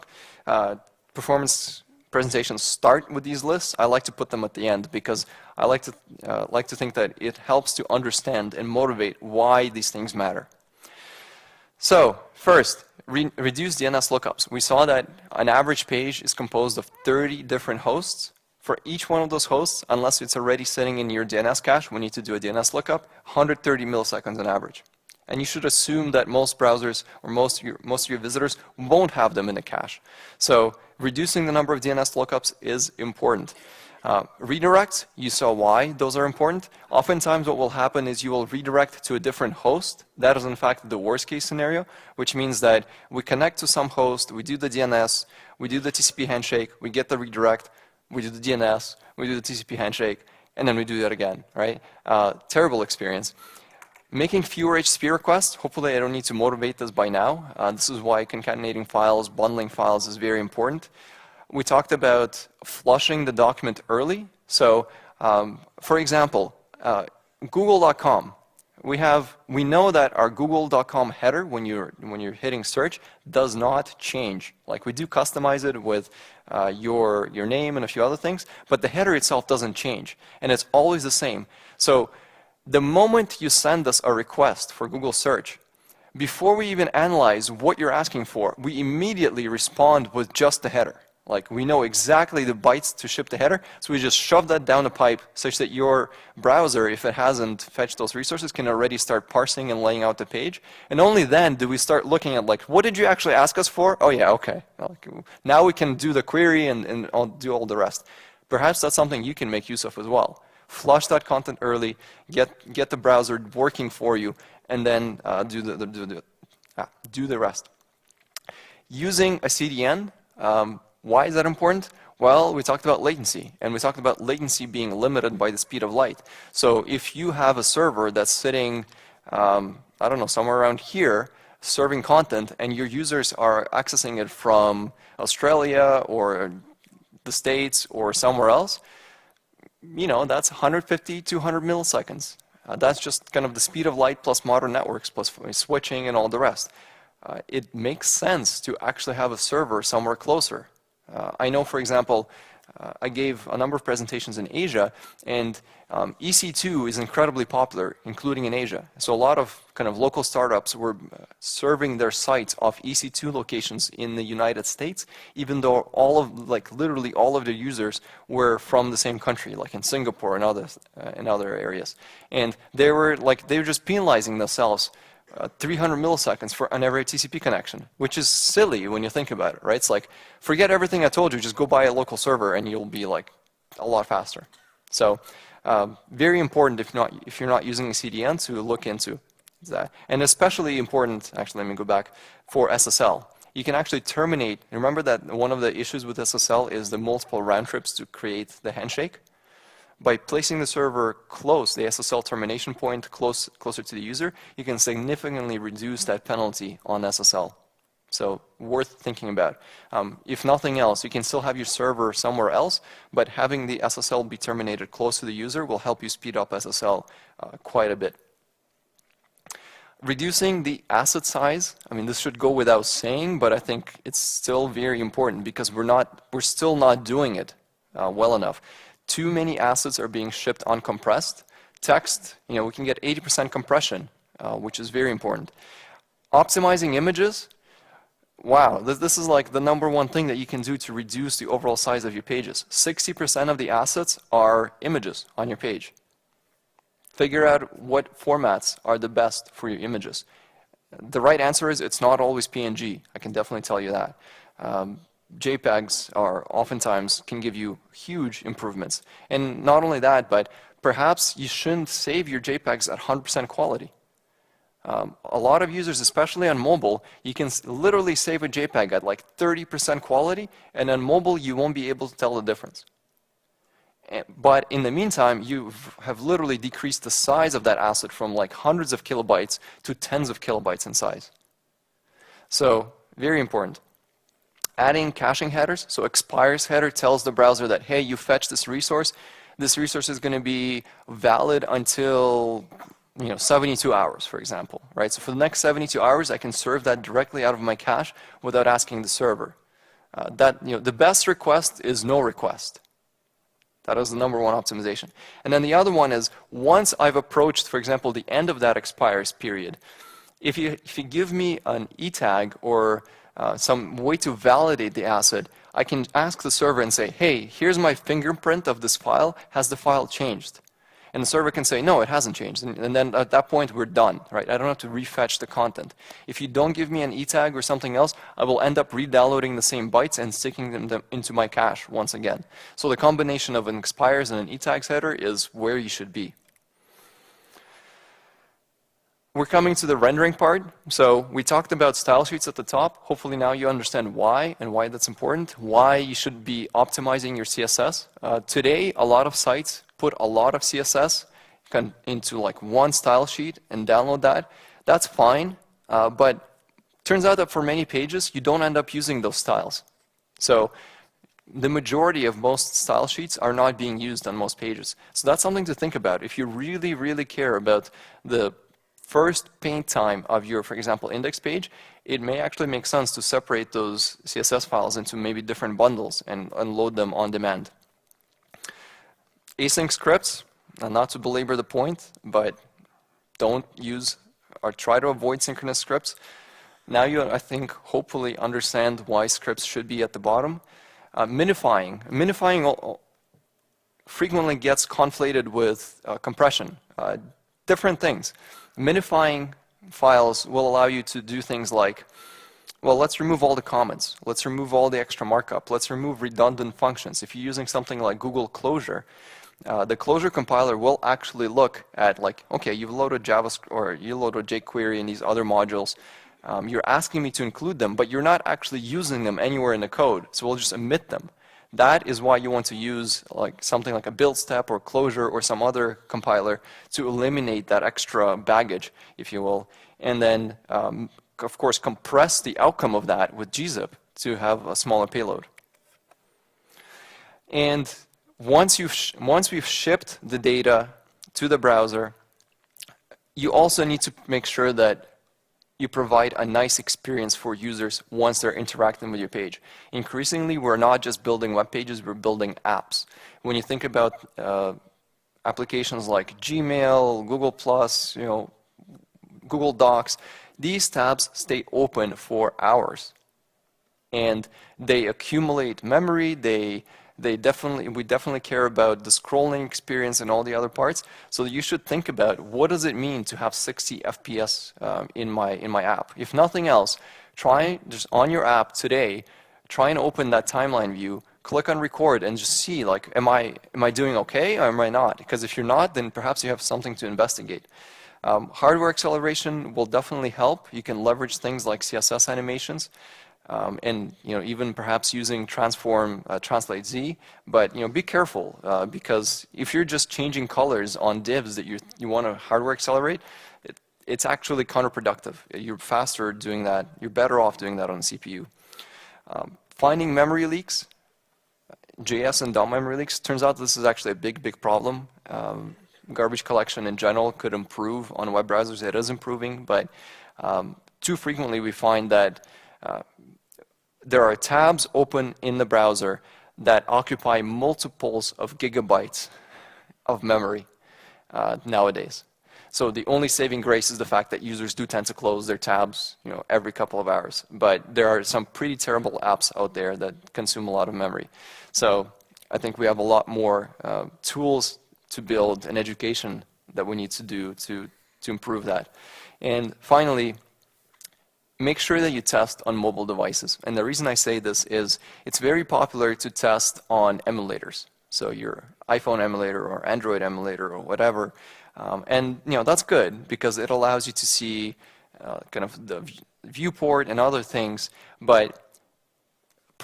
performance presentations start with these lists. I like to put them at the end because I like to think that it helps to understand and motivate why these things matter. So first, reduce DNS lookups. We saw that an average page is composed of 30 different hosts. For each one of those hosts, unless it's already sitting in your DNS cache, we need to do a DNS lookup, 130 milliseconds on average. And you should assume that most browsers or most of your visitors won't have them in the cache. So reducing the number of DNS lookups is important. Redirects, you saw why those are important. Oftentimes what will happen is you will redirect to a different host. That is in fact the worst case scenario, which means that we connect to some host, we do the DNS, we do the TCP handshake, we get the redirect, we do the DNS, we do the TCP handshake, and then we do that again, right? Terrible experience. Making fewer HTTP requests, hopefully I don't need to motivate this by now. This is why concatenating files, bundling files is very important. We talked about flushing the document early. So, for example, Google.com. We know that our Google.com header, when you're hitting search, does not change. Like we do customize it with your name and a few other things, but the header itself doesn't change, and it's always the same. So the moment you send us a request for Google search, before we even analyze what you're asking for, we immediately respond with just the header. Like we know exactly the bytes to ship the header, so we just shove that down the pipe such that your browser, if it hasn't fetched those resources, can already start parsing and laying out the page. And only then do we start looking at like, what did you actually ask us for? Oh yeah, okay. Now we can do the query and do all the rest. Perhaps that's something you can make use of as well. Flush that content early, get the browser working for you, and then do the rest. Using a CDN. Why is that important? Well, we talked about latency, and we talked about latency being limited by the speed of light. So if you have a server that's sitting, I don't know, somewhere around here, serving content, and your users are accessing it from Australia or the States or somewhere else, you know, that's 150, 200 milliseconds. That's just kind of the speed of light plus modern networks plus switching and all the rest. It makes sense to actually have a server somewhere closer. I know, for example, I gave a number of presentations in Asia, and EC2 is incredibly popular, including in Asia. So a lot of kind of local startups were serving their sites off EC2 locations in the United States, even though literally all of their users were from the same country, like in Singapore and in other areas. And they were just penalizing themselves 300 milliseconds on every TCP connection, which is silly when you think about it, right? It's like, forget everything I told you, just go buy a local server and you'll be like a lot faster. So very important if you're not using a CDN to look into that. And especially important, actually let me go back, for SSL. You can actually terminate, remember that one of the issues with SSL is the multiple round trips to create the handshake? By placing the server close, the SSL termination point closer to the user, you can significantly reduce that penalty on SSL. So worth thinking about. If nothing else, you can still have your server somewhere else, but having the SSL be terminated close to the user will help you speed up SSL quite a bit. Reducing the asset size, I mean, this should go without saying, but I think it's still very important because we're still not doing it well enough. Too many assets are being shipped uncompressed. Text, you know, we can get 80% compression, which is very important. Optimizing images, wow, this is like the #1 thing that you can do to reduce the overall size of your pages. 60% of the assets are images on your page. Figure out what formats are the best for your images. The right answer is it's not always PNG. I can definitely tell you that. JPEGs are oftentimes can give you huge improvements. And not only that, but perhaps you shouldn't save your JPEGs at 100% quality. A lot of users, especially on mobile, you can literally save a JPEG at like 30% quality, and on mobile you won't be able to tell the difference. But in the meantime, you have literally decreased the size of that asset from like hundreds of kilobytes to tens of kilobytes in size. So very important. Adding caching headers. So expires header tells the browser that, hey, you fetched this resource. This resource is going to be valid until 72 hours, for example, right? So for the next 72 hours, I can serve that directly out of my cache without asking the server. The best request is no request. That is the #1 optimization. And then the other one is, once I've approached, for example, the end of that expires period, if you give me an e-tag or some way to validate the asset, I can ask the server and say, hey, here's my fingerprint of this file. Has the file changed? And the server can say, no, it hasn't changed. And then at that point, we're done, right? I don't have to refetch the content. If you don't give me an e-tag or something else, I will end up re-downloading the same bytes and sticking them into my cache once again. So the combination of an expires and an e-tags header is where you should be. We're coming to the rendering part. So we talked about style sheets at the top. Hopefully now you understand why and why that's important, why you should be optimizing your CSS. Today, a lot of sites put a lot of CSS into like one style sheet and download that. That's fine, but turns out that for many pages, you don't end up using those styles. So the majority of most style sheets are not being used on most pages. So that's something to think about. If you really, really care about the first paint time of your, for example, index page, it may actually make sense to separate those CSS files into maybe different bundles and unload them on demand. Async scripts, not to belabor the point, but don't use or try to avoid synchronous scripts. Now you, I think, hopefully understand why scripts should be at the bottom. Minifying frequently gets conflated with compression. Different things. Minifying files will allow you to do things like, well, let's remove all the comments. Let's remove all the extra markup. Let's remove redundant functions. If you're using something like Google Closure, the Closure compiler will actually look at like, okay, you've loaded JavaScript or you loaded jQuery and these other modules. You're asking me to include them, but you're not actually using them anywhere in the code, so we'll just omit them. That is why you want to use like something like a build step or Closure or some other compiler to eliminate that extra baggage, if you will, and then of course compress the outcome of that with gzip to have a smaller payload. And once we've shipped the data to the browser, you also need to make sure that you provide a nice experience for users once they're interacting with your page. Increasingly, we're not just building web pages, we're building apps. When you think about applications like Gmail, Google+, Google Docs, these tabs stay open for hours. And they accumulate memory, we definitely care about the scrolling experience and all the other parts. So you should think about, what does it mean to have 60 FPS in my app? If nothing else, try just on your app today, try and open that timeline view, click on record, and just see like, am I doing okay or am I not? Because if you're not, then perhaps you have something to investigate. Hardware acceleration will definitely help. You can leverage things like CSS animations. And even perhaps using transform translate Z, but be careful because if you're just changing colors on divs that you want to hardware accelerate, it's actually counterproductive. You're faster doing that. You're better off doing that on the CPU. Finding memory leaks, JS and DOM memory leaks. Turns out this is actually a big problem. Garbage collection in general could improve on web browsers. It is improving, but too frequently we find that there are tabs open in the browser that occupy multiples of gigabytes of memory nowadays. So the only saving grace is the fact that users do tend to close their tabs every couple of hours. But there are some pretty terrible apps out there that consume a lot of memory. So I think we have a lot more tools to build and education that we need to do to improve that. And finally, make sure that you test on mobile devices. And the reason I say this is it's very popular to test on emulators. So your iPhone emulator or Android emulator or whatever. And that's good because it allows you to see kind of the viewport and other things. But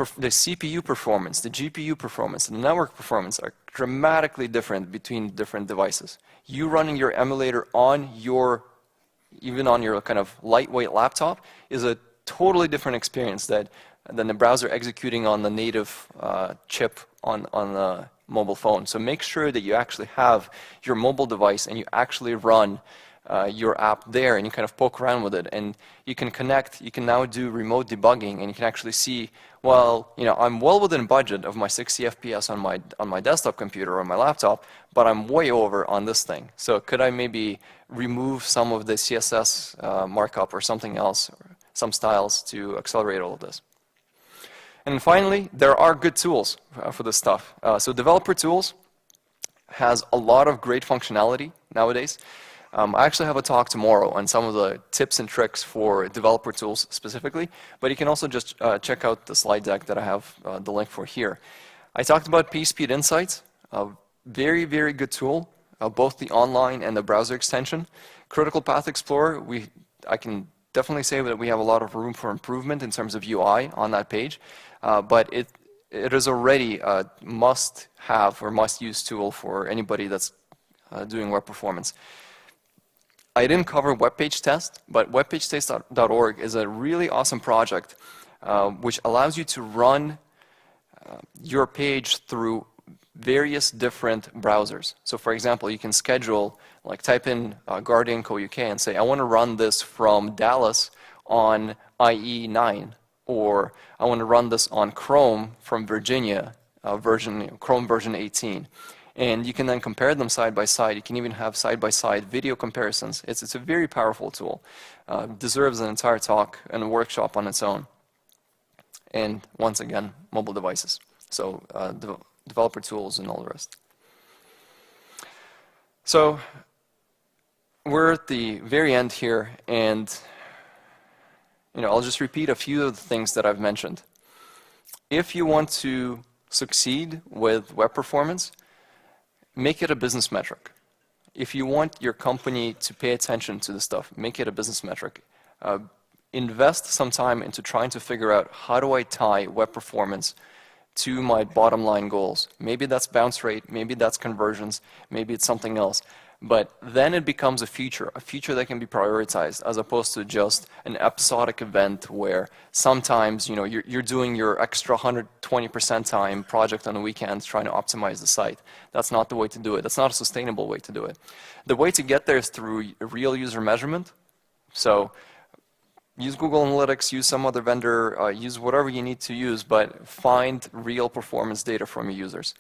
the CPU performance, the GPU performance, and the network performance are dramatically different between different devices. You running your emulator on your, even on your kind of lightweight laptop, is a totally different experience than the browser executing on the native chip on the mobile phone. So make sure that you actually have your mobile device and you actually run your app there, and you kind of poke around with it, and you can connect. You can now do remote debugging, and you can actually see, well, you know, I'm well within budget of my 60 FPS on my desktop computer or on my laptop, but I'm way over on this thing. So could I maybe remove some of the CSS markup or something else, or some styles to accelerate all of this? And then finally, there are good tools for this stuff. So Developer Tools has a lot of great functionality nowadays. I actually have a talk tomorrow on some of the tips and tricks for Developer Tools specifically, but you can also just check out the slide deck that I have the link for here. I talked about PageSpeed Insights, a very, very good tool, both the online and the browser extension. Critical Path Explorer, I can definitely say that we have a lot of room for improvement in terms of UI on that page, but it is already a must-have or must-use tool for anybody that's doing web performance. I didn't cover WebPageTest, but webpagetest.org is a really awesome project which allows you to run your page through various different browsers. So for example, you can schedule, like type in Guardian Co UK and say, I want to run this from Dallas on IE9, or I want to run this on Chrome from Virginia, Chrome version 18. And you can then compare them side by side. You can even have side-by-side video comparisons. It's a very powerful tool. Deserves an entire talk and a workshop on its own. And once again, mobile devices. So Developer Tools and all the rest. So we're at the very end here, and I'll just repeat a few of the things that I've mentioned. If you want to succeed with web performance, make it a business metric. If you want your company to pay attention to this stuff, make it a business metric. Invest some time into trying to figure out, how do I tie web performance to my bottom line goals? Maybe that's bounce rate, maybe that's conversions, maybe it's something else. But then it becomes a feature that can be prioritized, as opposed to just an episodic event where sometimes you're doing your extra 120% time project on the weekends trying to optimize the site. That's not the way to do it. That's not a sustainable way to do it. The way to get there is through real user measurement. So use Google Analytics, use some other vendor, use whatever you need to use, but find real performance data from your users.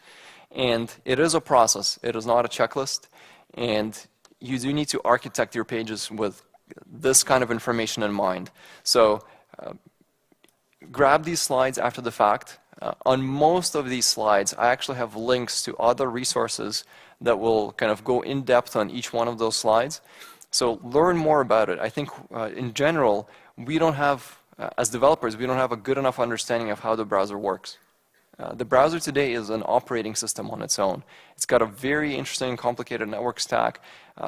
And it is a process. It is not a checklist. And you do need to architect your pages with this kind of information in mind. So grab these slides after the fact. On most of these slides, I actually have links to other resources that will kind of go in depth on each one of those slides. So learn more about it. I think in general, we don't have, as developers, we don't have a good enough understanding of how the browser works. The browser today is an operating system on its own. It's got a very interesting and complicated network stack.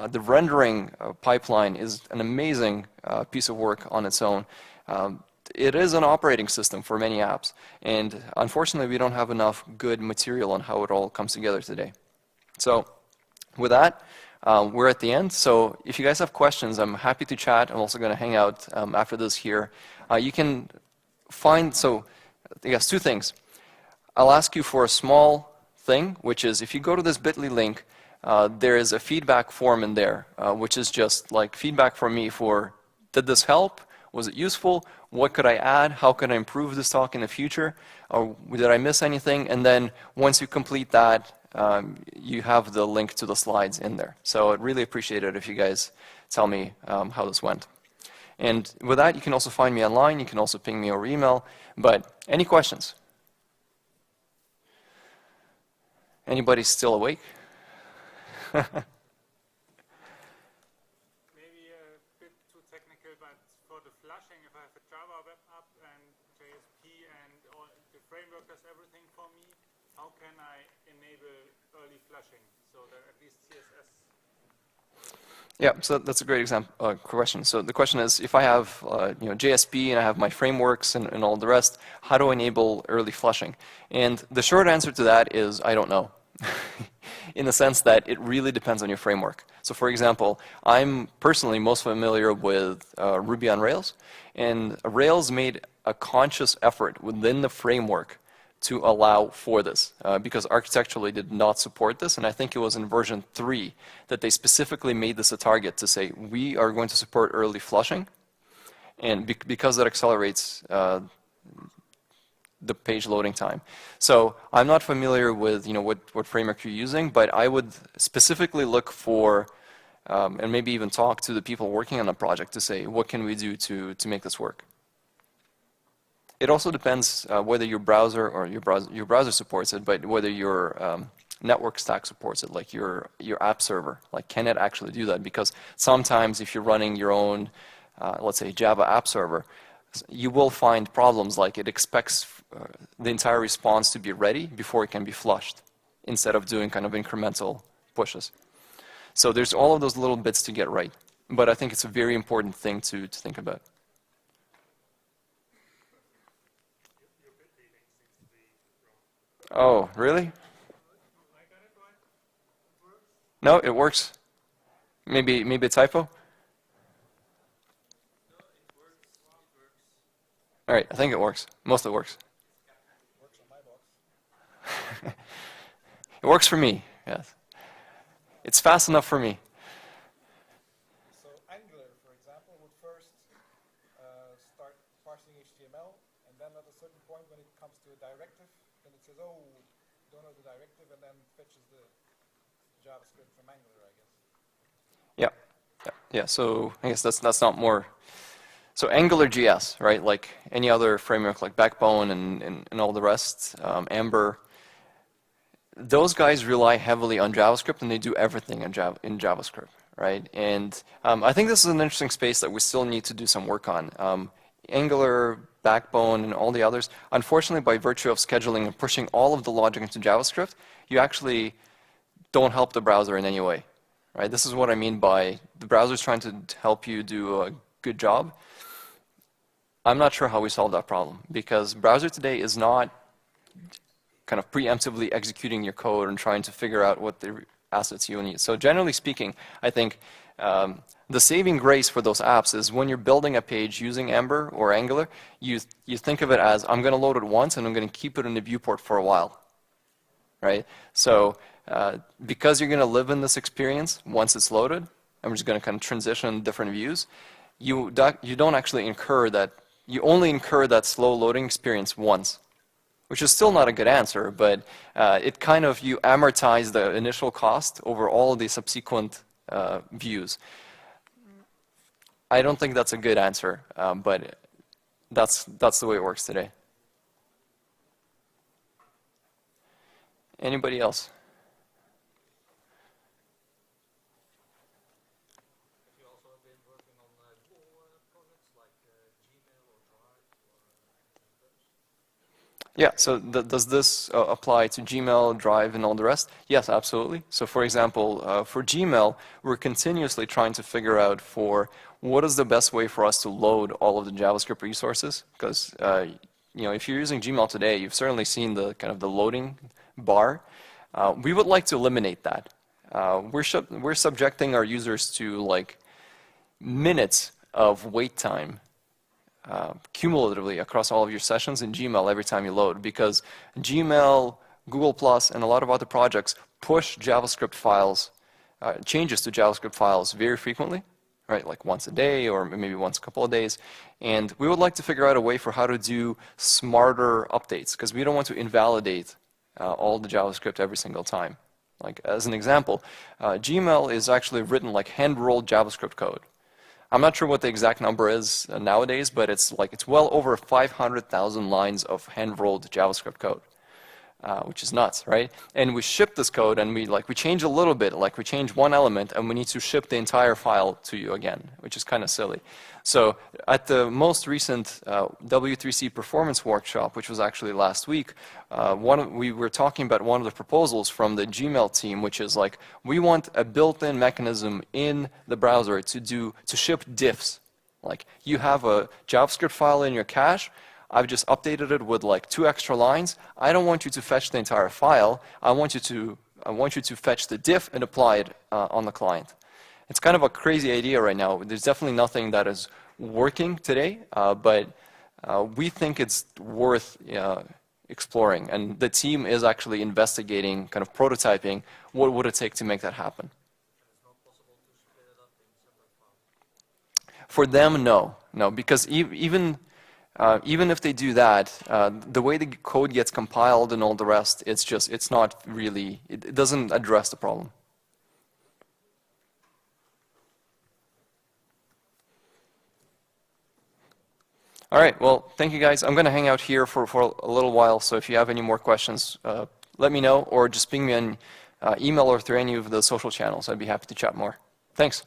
The rendering pipeline is an amazing piece of work on its own. It is an operating system for many apps, and unfortunately we don't have enough good material on how it all comes together today. So with that, we're at the end. So if you guys have questions, I'm happy to chat. I'm also going to hang out after this here. You can find, so I guess two things. I'll ask you for a small thing, which is if you go to this bit.ly link, there is a feedback form in there, which is just like feedback from me for, did this help? Was it useful? What could I add? How can I improve this talk in the future? Or did I miss anything? And then once you complete that, you have the link to the slides in there. So I'd really appreciate it if you guys tell me how this went. And with that, you can also find me online. You can also ping me over email. But any questions? Anybody still awake? Maybe a bit too technical, but for the flushing, if I have a Java web app and JSP and all the framework does everything for me, how can I enable early flushing so that at least CSS? Yeah, so that's a great example question. So the question is, if I have JSP and I have my frameworks and all the rest, how do I enable early flushing? And the short answer to that is I don't know. In the sense that it really depends on your framework. So for example, I'm personally most familiar with Ruby on Rails, and Rails made a conscious effort within the framework to allow for this, because architecturally did not support this, and I think it was in version 3 that they specifically made this a target to say, we are going to support early flushing, and because that accelerates the page loading time. So I'm not familiar with what framework you're using, but I would specifically look for and maybe even talk to the people working on the project to say, what can we do to make this work? It also depends whether your browser or your browser supports it, but whether your network stack supports it, like your app server. Like, can it actually do that? Because sometimes if you're running your own, let's say, Java app server, you will find problems like it expects the entire response to be ready before it can be flushed, instead of doing kind of incremental pushes. So there's all of those little bits to get right. But I think it's a very important thing to think about. Oh, really? No, it works. Maybe a typo? All right, I think it works. Mostly works. Works on my box. It works for me, yes. It's fast enough for me. So Angular, for example, would first start parsing HTML, and then at a certain point when it comes to a directive, then it says, oh, don't know the directive, and then fetches the JavaScript from Angular, I guess. Yeah. So I guess that's not more. So AngularJS, right? Like any other framework, like Backbone and all the rest, Ember. Those guys rely heavily on JavaScript, and they do everything in JavaScript, right? And I think this is an interesting space that we still need to do some work on. Angular, Backbone, and all the others, unfortunately, by virtue of scheduling and pushing all of the logic into JavaScript, you actually don't help the browser in any way, right? This is what I mean by the browser's trying to help you do a good job. I'm not sure how we solve that problem, because browser today is not kind of preemptively executing your code and trying to figure out what the assets you need. So generally speaking, I think the saving grace for those apps is when you're building a page using Ember or Angular, you think of it as, I'm going to load it once and I'm going to keep it in the viewport for a while, right? So because you're going to live in this experience once it's loaded, and we're just going to kind of transition different views, you don't actually incur that. You only incur that slow loading experience once, which is still not a good answer, but it kind of, you amortize the initial cost over all of the subsequent views. I don't think that's a good answer, but that's the way it works today. Anybody else? Have you also been working on Google projects like Gmail or Drive or Yeah, so does this apply to Gmail, Drive, and all the rest? Yes, absolutely. So for example, for Gmail, we're continuously trying to figure out for what is the best way for us to load all of the JavaScript resources. Because if you're using Gmail today, you've certainly seen the kind of the loading bar. We would like to eliminate that. We're subjecting our users to like minutes of wait time cumulatively across all of your sessions in Gmail every time you load, because Gmail, Google+, and a lot of other projects push JavaScript files, changes to JavaScript files very frequently, right? Like once a day or maybe once a couple of days. And we would like to figure out a way for how to do smarter updates, because we don't want to invalidate all the JavaScript every single time. Like as an example, Gmail is actually written like hand-rolled JavaScript code. I'm not sure what the exact number is nowadays, but it's well over 500,000 lines of hand-rolled JavaScript code. which is nuts, right? And we ship this code, and we change a little bit, like we change one element, and we need to ship the entire file to you again, which is kind of silly. So at the most recent W3C performance workshop, which was actually last week, we were talking about one of the proposals from the Gmail team, which is like, we want a built-in mechanism in the browser to ship diffs. Like, you have a JavaScript file in your cache, I've just updated it with like 2 extra lines. I don't want you to fetch the entire file. I want you to fetch the diff and apply it on the client. It's kind of a crazy idea right now. There's definitely nothing that is working today, but we think it's worth exploring. And the team is actually investigating, kind of prototyping, what would it take to make that happen. It's not possible to split it up in separate files. For them, no, because even if they do that, the way the code gets compiled and all the rest, it's not really, it doesn't address the problem. All right, well, thank you guys. I'm going to hang out here for a little while, so if you have any more questions, let me know, or just ping me an email or through any of the social channels. I'd be happy to chat more. Thanks.